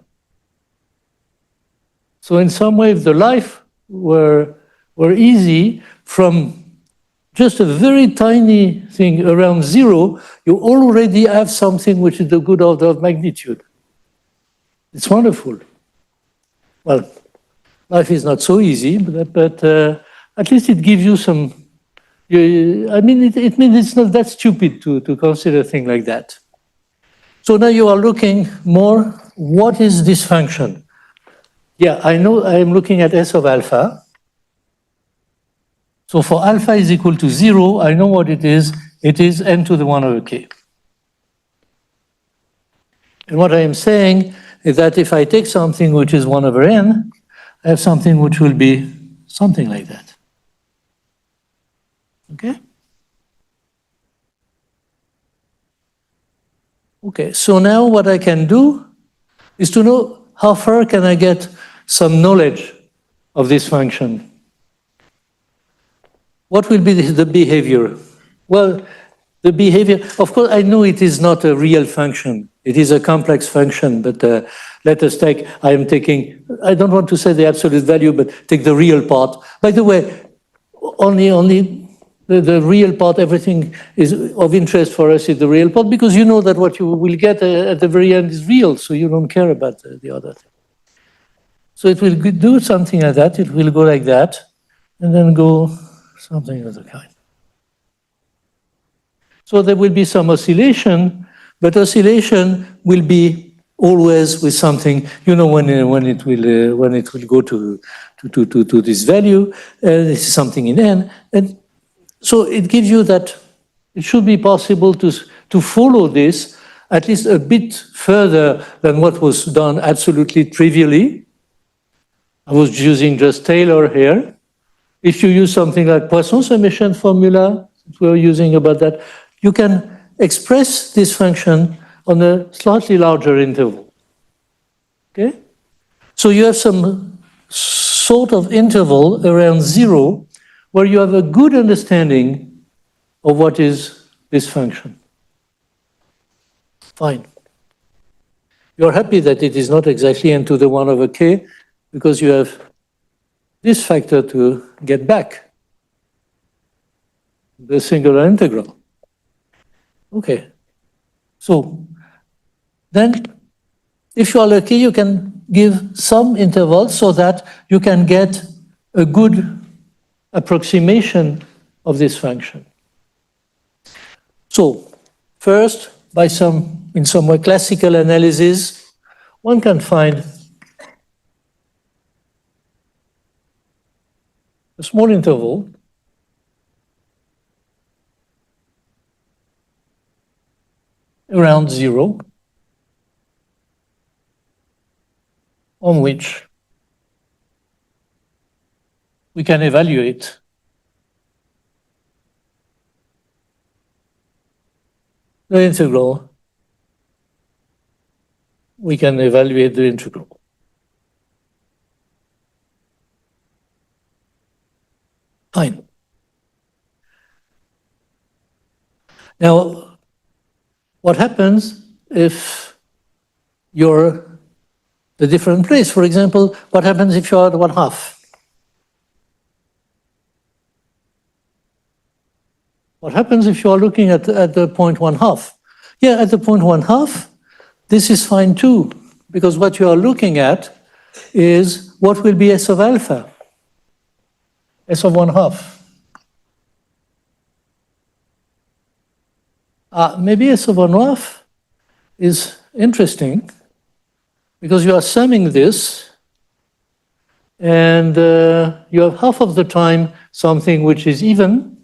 So in some way, if the life were easy, from just a very tiny thing around 0, you already have something which is the good order of magnitude. It's wonderful. well, life is not so easy, but at least it gives you some. I mean, it means it's not that stupid to consider a thing like that. So now you are looking more, what is this function? Yeah, I know I am looking at S of alpha. So for alpha is equal to 0, I know what it is. It is n to the 1 over k. And what I am saying is that if I take something which is 1 over n, I have something which will be something like that. Okay? Okay, so now what I can do is to know how far can I get some knowledge of this function. What will be the behavior? Well, the behavior, of course, I know it is not a real function. It is a complex function, but let us take, I don't want to say the absolute value, but take the real part. By the way, only the real part, everything is of interest for us is the real part, because you know that what you will get at the very end is real, so you don't care about the other thing. So it will do something like that, it will go like that, and then go something of the kind. So there will be some oscillation, but oscillation will be always with something, you know, when it will go to this value, this is something in n, and so it gives you that it should be possible to follow this at least a bit further than what was done absolutely trivially. I was using just Taylor here. If you use something like Poisson summation formula, we're using about that, you can express this function on a slightly larger interval. Okay? So you have some sort of interval around 0 where you have a good understanding of what is this function. Fine. You're happy that it is not exactly n to the 1 over k because you have this factor to get back, the singular integral. Okay. So then, if you are lucky, you can give some interval so that you can get a good approximation of this function. So, first, in some way classical analysis, one can find a small interval around 0 on which we can evaluate the integral. We can evaluate the integral. Fine. Now, what happens if you're the different place? For example, what happens if you're at 1/2? What happens if you are looking at the point 1/2? Yeah, at the point 1/2, this is fine too, because what you are looking at is what will be S of alpha, S of 1/2. Maybe S of 1/2 is interesting because you are summing this and you have half of the time something which is even,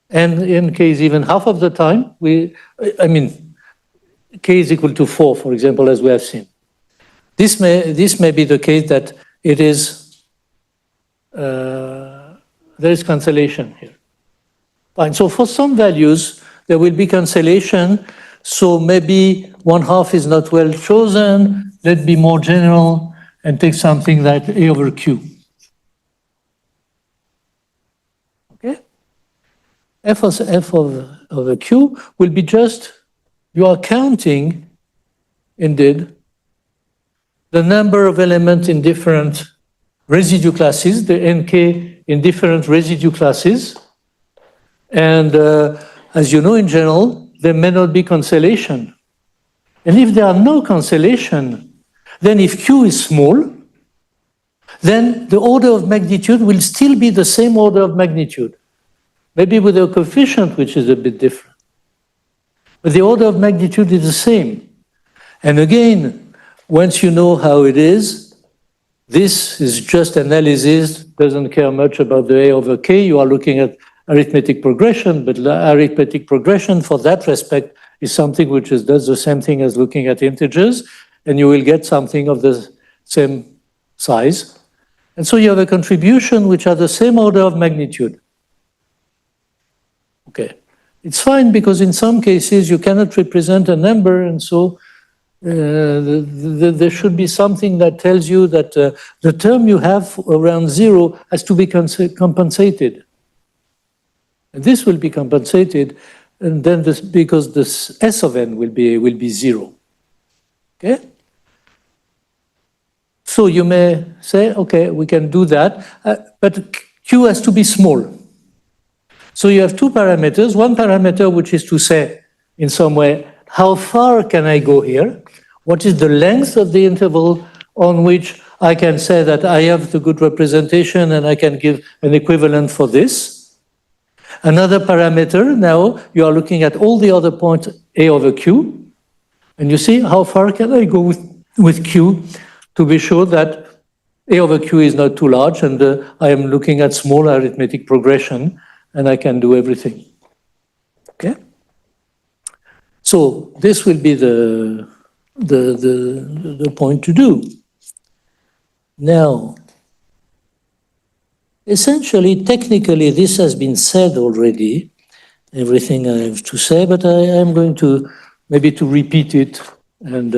and in k is even half of the time, k is equal to 4, for example, as we have seen. This may be the case that it is, there is cancellation here. Fine, so for some values, there will be cancellation, so maybe 1/2 is not well chosen. Let's be more general and take something like A over Q. Okay? F of a Q will be just, you are counting, indeed, the number of elements in different residue classes, the NK in different residue classes, and as you know, in general, there may not be cancellation. And if there are no cancellation, then if Q is small, then the order of magnitude will still be the same order of magnitude, maybe with a coefficient which is a bit different. But the order of magnitude is the same. And again, once you know how it is, this is just analysis, doesn't care much about the A over K. You are looking at arithmetic progression, but arithmetic progression for that respect is something which does the same thing as looking at integers, and you will get something of the same size. And so you have a contribution which are the same order of magnitude. Okay. It's fine because in some cases you cannot represent a number, and so there should be something that tells you that the term you have around 0 has to be compensated. And this will be compensated, and then this, because this S of n will be 0. Okay? So you may say, okay, we can do that, but Q has to be small. So you have two parameters, one parameter which is to say, in some way, how far can I go here? What is the length of the interval on which I can say that I have the good representation and I can give an equivalent for this? Another parameter, now you are looking at all the other points A over Q, and you see how far can I go with Q to be sure that A over Q is not too large, and I am looking at small arithmetic progression, and I can do everything. Okay? So this will be the point to do. Now, essentially, technically, this has been said already, everything I have to say, but I am going to maybe to repeat it and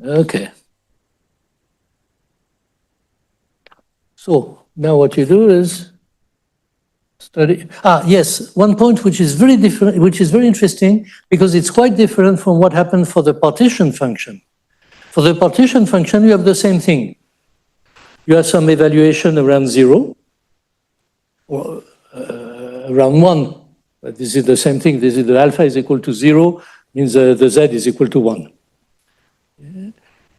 okay. So now what you do is study. Yes, one point which is very different, which is very interesting, because it's quite different from what happened for the partition function. For the partition function, you have the same thing. You have some evaluation around 0 or around 1. But this is the same thing. This is the alpha is equal to 0, means the z is equal to 1.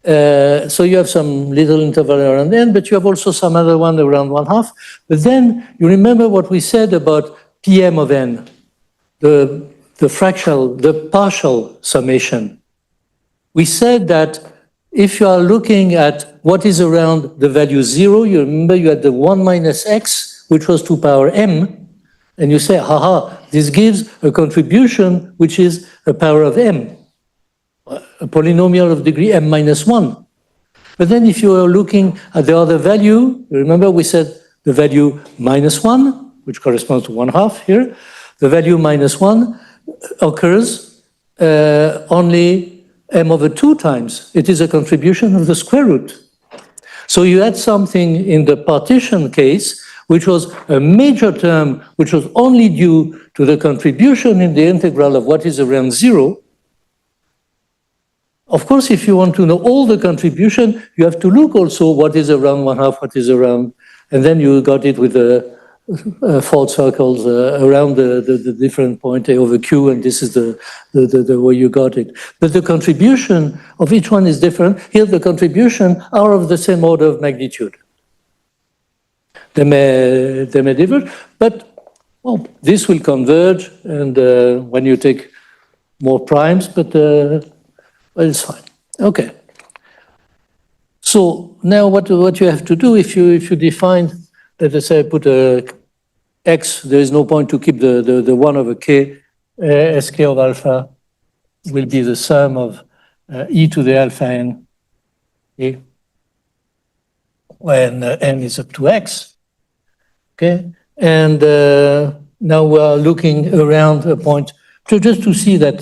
So you have some little interval around n, but you have also some other one around 1/2. But then you remember what we said about Pm of n, the partial summation. We said that if you are looking at what is around the value 0, you remember you had the 1 minus x, which was 2 power m, and you say, haha, this gives a contribution which is a power of m, a polynomial of degree m minus 1. But then if you are looking at the other value, remember we said the value minus 1, which corresponds to 1/2 here, the value minus 1 occurs only m over 2 times. It is a contribution of the square root. So you had something in the partition case, which was a major term, which was only due to the contribution in the integral of what is around 0. Of course, if you want to know all the contribution, you have to look also what is around 1/2, what is around, and then you got it with the four circles around the different point A over Q, and this is the way you got it. But the contribution of each one is different. Here, the contribution are of the same order of magnitude. They may differ, but well, this will converge, and when you take more primes, but well, it's fine. Okay. So now what you have to do, if you define, let us say I put a x, there is no point to keep the 1 over k, sk of alpha will be the sum of e to the alpha n, okay, when n is up to x, okay? And now we are looking around a point, just to see that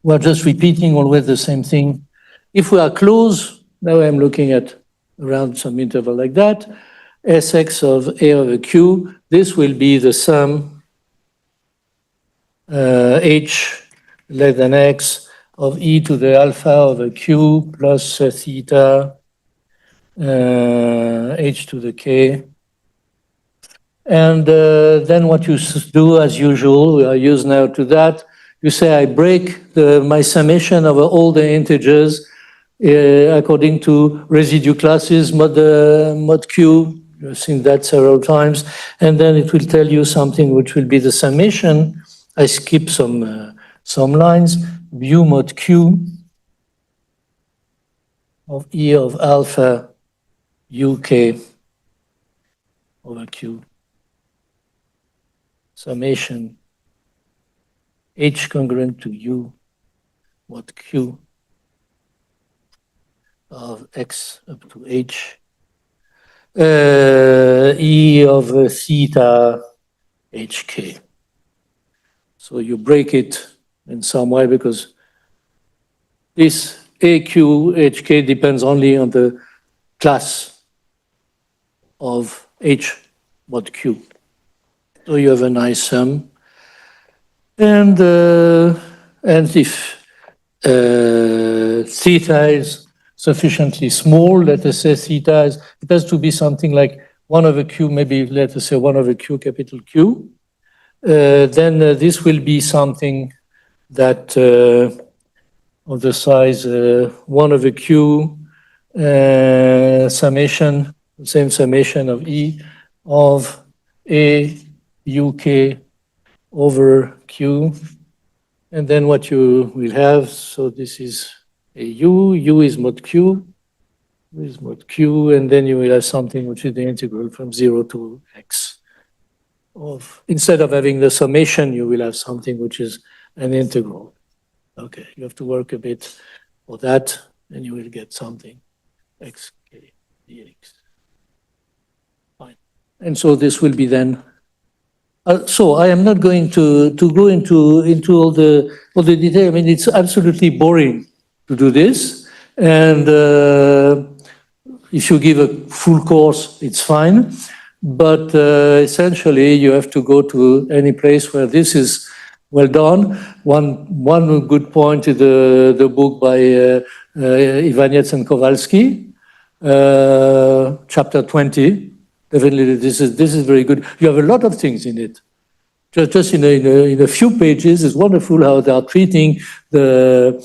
we're just repeating always the same thing. If we are close, now I'm looking at around some interval like that, Sx of A over Q, this will be the sum h less than x of e to the alpha over Q plus theta h to the k And then what you do, as usual, we are used now to that. You say, I break my summation over all the integers according to residue classes, mod Q. You've seen that several times. And then it will tell you something which will be the summation. I skip some lines. U mod Q of E of alpha UK over Q. Summation H congruent to U mod Q of X up to H. E of theta HK. So you break it in some way because this AQ HK depends only on the class of H mod Q. So you have a nice sum. And if theta is sufficiently small, let us say theta is, it has to be something like 1 over Q, maybe let us say 1 over Q, capital Q. Then this will be something that of the size 1 over Q summation, same summation of E of A UK over Q. And then what you will have, so this is a U is mod Q, and then you will have something which is the integral from 0 to X. Instead of having the summation, you will have something which is an integral. Okay, you have to work a bit for that, and you will get something xk dx. Fine. And so this will be then. So I am not going to go into all the detail. I mean, it's absolutely boring to do this, and if you give a full course, it's fine. But essentially, you have to go to any place where this is well done. One good point is the book by Ivanets and Kowalski, chapter 20. Definitely, this is very good. You have a lot of things in it. Just in a few pages, it's wonderful how they are treating the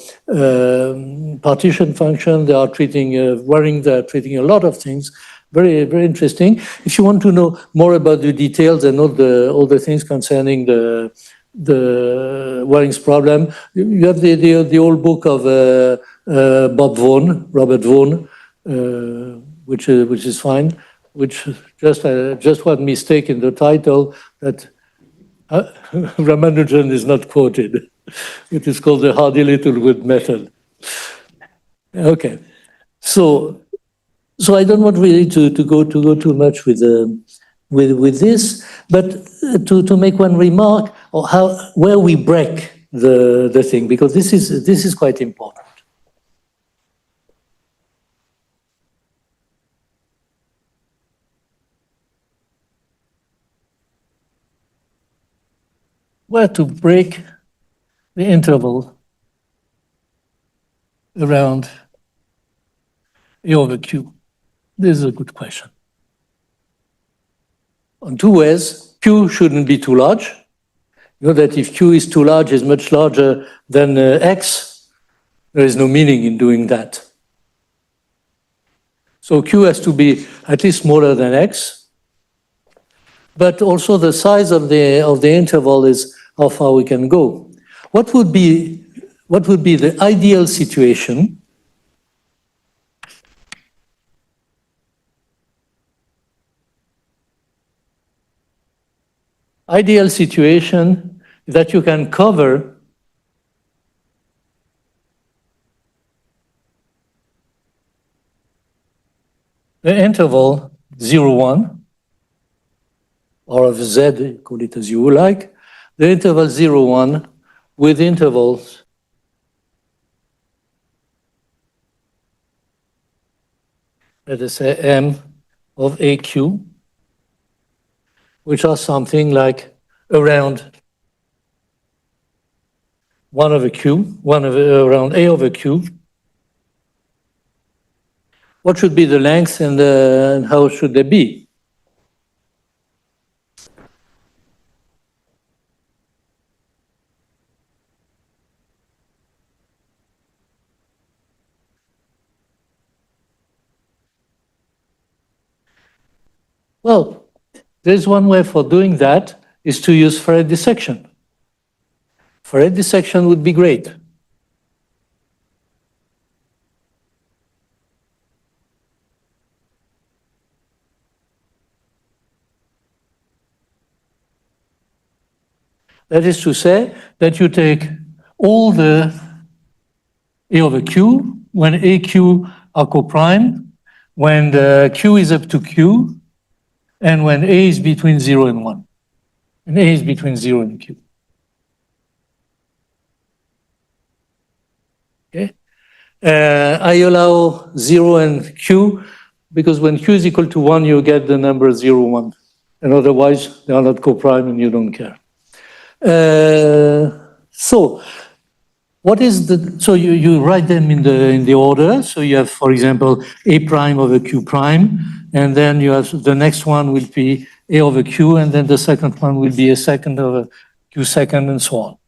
partition function. They are treating worrying. They are treating a lot of things. Very, very interesting. If you want to know more about the details and all the things concerning the Waring's problem, you have the old book of Robert Vaughan, which is fine. Which just one mistake in the title that Ramanujan is not quoted. It is called the Hardy Littlewood method. Okay, so I don't want really to go too much with this, but to make one remark or where we break the thing, because this is quite important. Where to break the interval around A over Q? This is a good question. On two ways, Q shouldn't be too large. You know that if Q is too large, is much larger than X, there is no meaning in doing that. So Q has to be at least smaller than X, but also the size of the interval is how far we can go. What would be the ideal situation? Ideal situation is that you can cover the interval 0, 1, or of Z, call it as you like, the interval 0, 1 with intervals let us say M of AQ, which are something like around 1 over Q, around A over Q. What should be the length and how should they be? Well, there's one way for doing that is to use Farad dissection. Farad dissection would be great. That is to say that you take all the A over Q, when AQ are coprime, when the Q is up to Q, and when A is between 0 and 1. And A is between 0 and Q. Okay? I allow 0 and Q, because when Q is equal to 1, you get the number 0, 1. And otherwise, they are not coprime and you don't care. So what is the, so you write them in the order. So you have, for example, A prime over Q prime, and then you have the next one will be A over Q, and then the second one will be A second over Q second, and so on.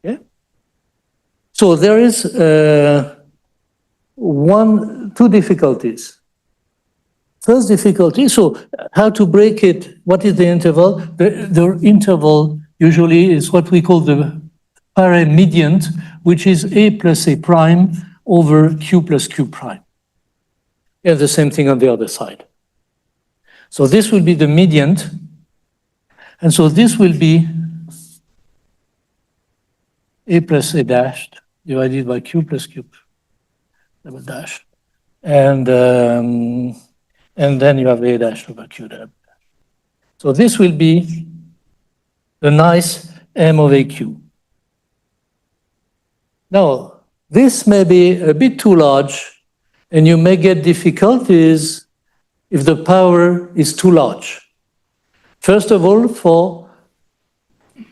Okay? So there is two difficulties. First difficulty, so how to break it, what is the interval? The interval usually is what we call the paramediant, which is A plus A prime over Q plus Q prime. And the same thing on the other side. So this will be the mediant, and so this will be A plus A dashed divided by Q plus Q double dash. And then you have A dash over Q dash. So this will be the nice M of AQ. Now, this may be a bit too large, and you may get difficulties if the power is too large. First of all, for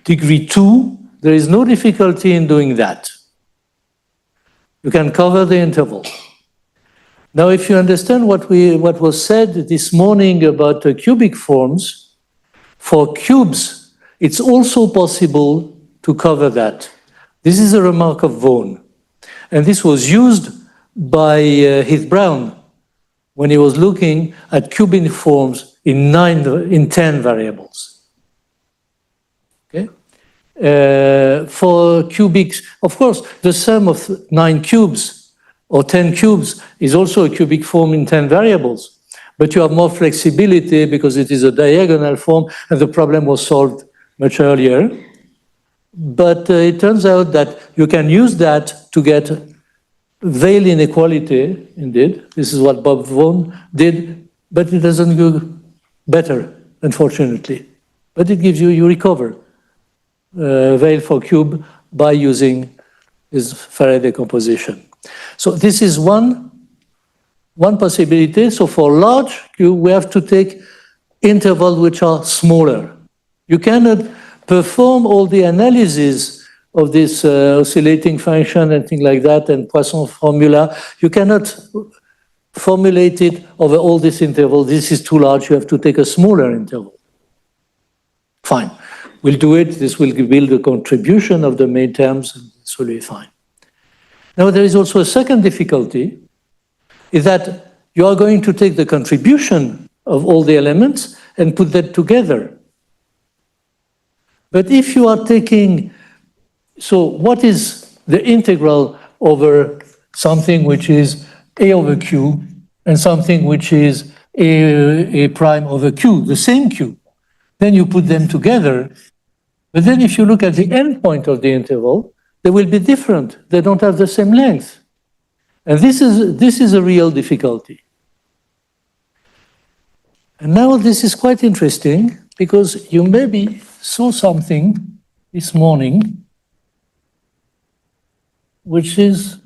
degree 2, there is no difficulty in doing that. You can cover the interval. Now, if you understand what was said this morning about cubic forms, for cubes, it's also possible to cover that. This is a remark of Vaughan. And this was used by Heath Brown when he was looking at cubic forms in 10 variables. Okay? For cubics, of course, the sum of 9 cubes or 10 cubes is also a cubic form in 10 variables, but you have more flexibility because it is a diagonal form, and the problem was solved much earlier. But it turns out that you can use that to get Veil inequality, indeed. This is what Bob Vaughan did, but it doesn't go better, unfortunately. But it gives you recover Veil for cube by using this Faraday composition. So this is one possibility. So for large Q, we have to take intervals which are smaller. You cannot perform all the analysis of this oscillating function and things like that and Poisson formula. You cannot formulate it over all this interval. This is too large. You have to take a smaller interval. Fine. We'll do it. This will build a contribution of the main terms. This will be fine. Now, there is also a second difficulty, is that you are going to take the contribution of all the elements and put that together. But if you are taking, so what is the integral over something which is A over Q and something which is A prime over Q, the same Q? Then you put them together. But then if you look at the endpoint of the interval, they will be different. They don't have the same length. And this is a real difficulty. And now this is quite interesting because you maybe saw something this morning, which is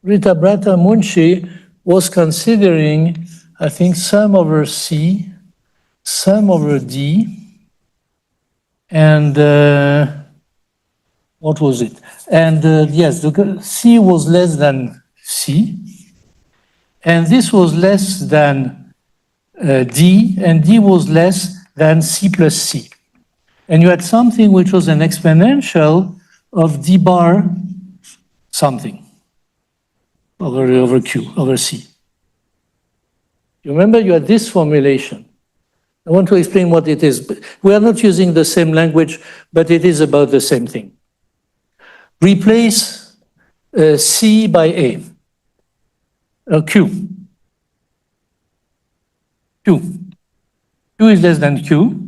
Rita Brata Munshi was considering, I think, sum over C, sum over D, and what was it? And yes, the C was less than C, and this was less than D, and D was less than C plus C. And you had something which was an exponential of D bar something over Q, over C. You remember you had this formulation. I want to explain what it is. We are not using the same language, but it is about the same thing. Replace C by A. Q. Q. Q is less than Q.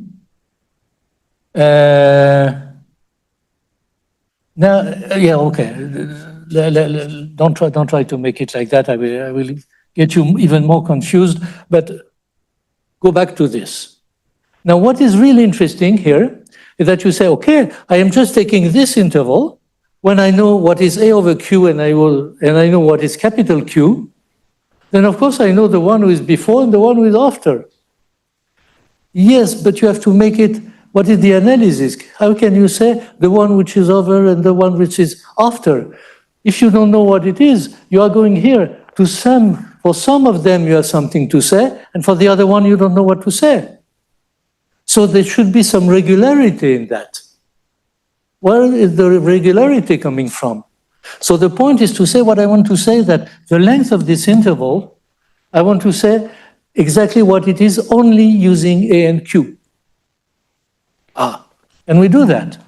Now, yeah, okay. Don't try to make it like that. I will get you even more confused. But go back to this. Now, what is really interesting here is that you say, okay, I am just taking this interval. When I know what is A over Q and I know what is capital Q, then of course I know the one who is before and the one who is after. Yes, but you have to make it, what is the analysis? How can you say the one which is over and the one which is after? If you don't know what it is, you are going here to some, for some of them you have something to say, and for the other one you don't know what to say. So there should be some regularity in that. Where is the regularity coming from? So the point is to say what I want to say, that the length of this interval, I want to say exactly what it is only using A and Q. And we do that.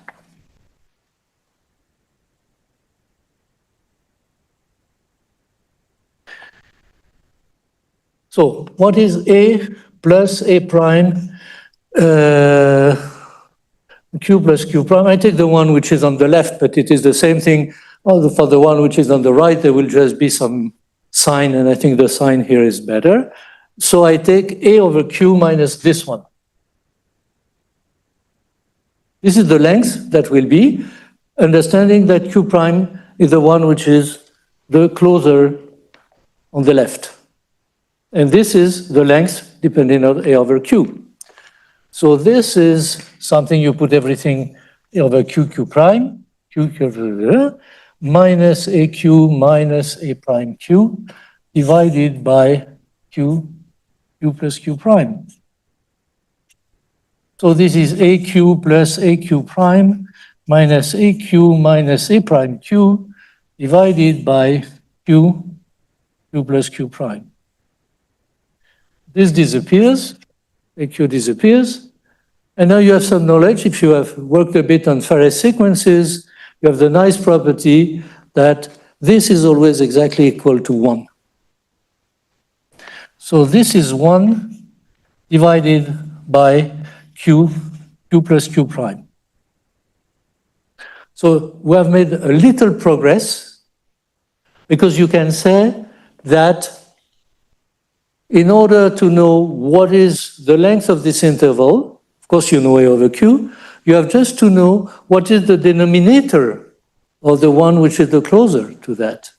So what is A plus A prime Q plus Q prime? I take the one which is on the left, but it is the same thing. For the one which is on the right, there will just be some sign, and I think the sign here is better. So I take A over Q minus this one. This is the length that will be, understanding that Q prime is the one which is the closer on the left. And this is the length depending on A over Q. So this is something you put everything over Q prime, Q minus AQ minus A prime Q divided by Q plus Q prime. So this is AQ plus AQ prime minus AQ minus A prime Q divided by Q plus Q prime. This disappears, AQ disappears, and now you have some knowledge. If you have worked a bit on Farès sequences, you have the nice property that this is always exactly equal to 1. So this is 1 divided by Q plus Q prime. So we have made a little progress, because you can say that in order to know what is the length of this interval, of course you know A over Q, you have just to know what is the denominator of the one which is the closer to that.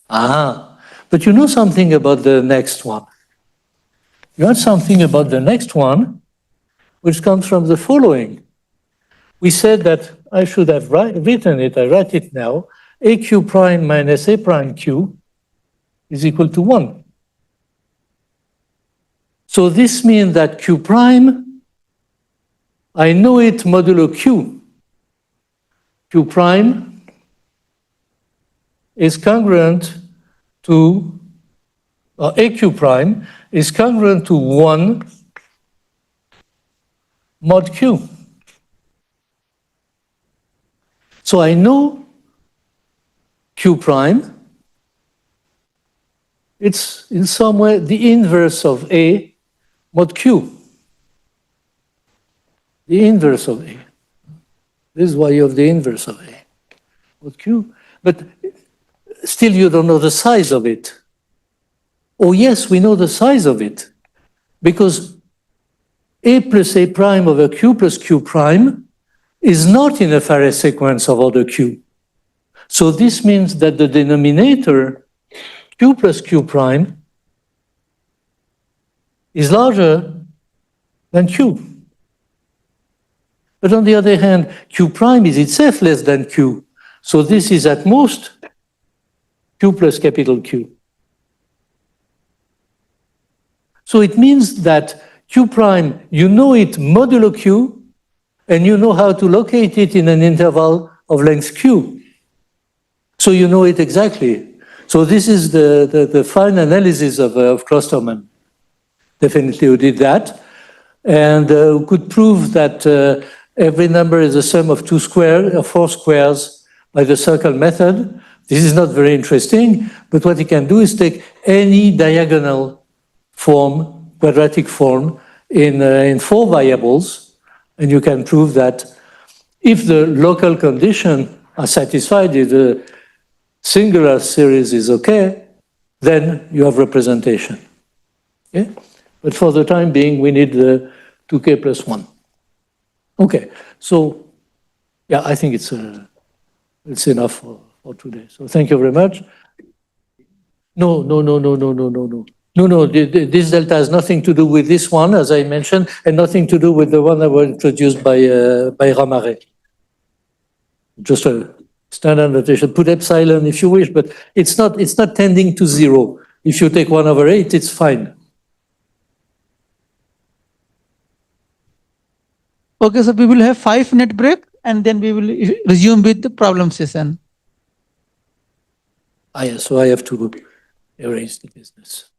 But you know something about the next one. You know something about the next one, which comes from the following. We said that I should have written it, I write it now, AQ prime minus A prime Q is equal to 1. So this means that Q prime, I know it modulo Q. Q prime is congruent to, or AQ prime is congruent to 1 mod Q. So I know Q prime, it's in some way the inverse of A mod Q. The inverse of A. This is why you have the inverse of A mod Q. But still you don't know the size of it. Oh yes, we know the size of it, because A plus A prime over Q plus Q prime is not in a Farès sequence of order Q. So this means that the denominator, Q plus Q prime, is larger than Q. But on the other hand, Q prime is itself less than Q. So this is at most Q plus capital Q. So it means that Q prime, you know it modulo Q, and you know how to locate it in an interval of length Q. So you know it exactly. So this is the fine analysis of Klosterman, definitely who did that, and who could prove that every number is the sum of four squares by the circle method. This is not very interesting, but what he can do is take any diagonal form, quadratic form, in four variables, and you can prove that if the local conditions are satisfied, if the singular series is okay, then you have representation. Okay? But for the time being, we need the 2k plus 1. Okay, so yeah, I think it's enough for today. So thank you very much. No. This delta has nothing to do with this one, as I mentioned, and nothing to do with the one that was introduced by Ramanujan. Just a standard notation. Put epsilon if you wish, but it's not tending to 0. If you take 1/8, it's fine. Okay, so we will have 5-minute break and then we will resume with the problem session. So I have to erase the business.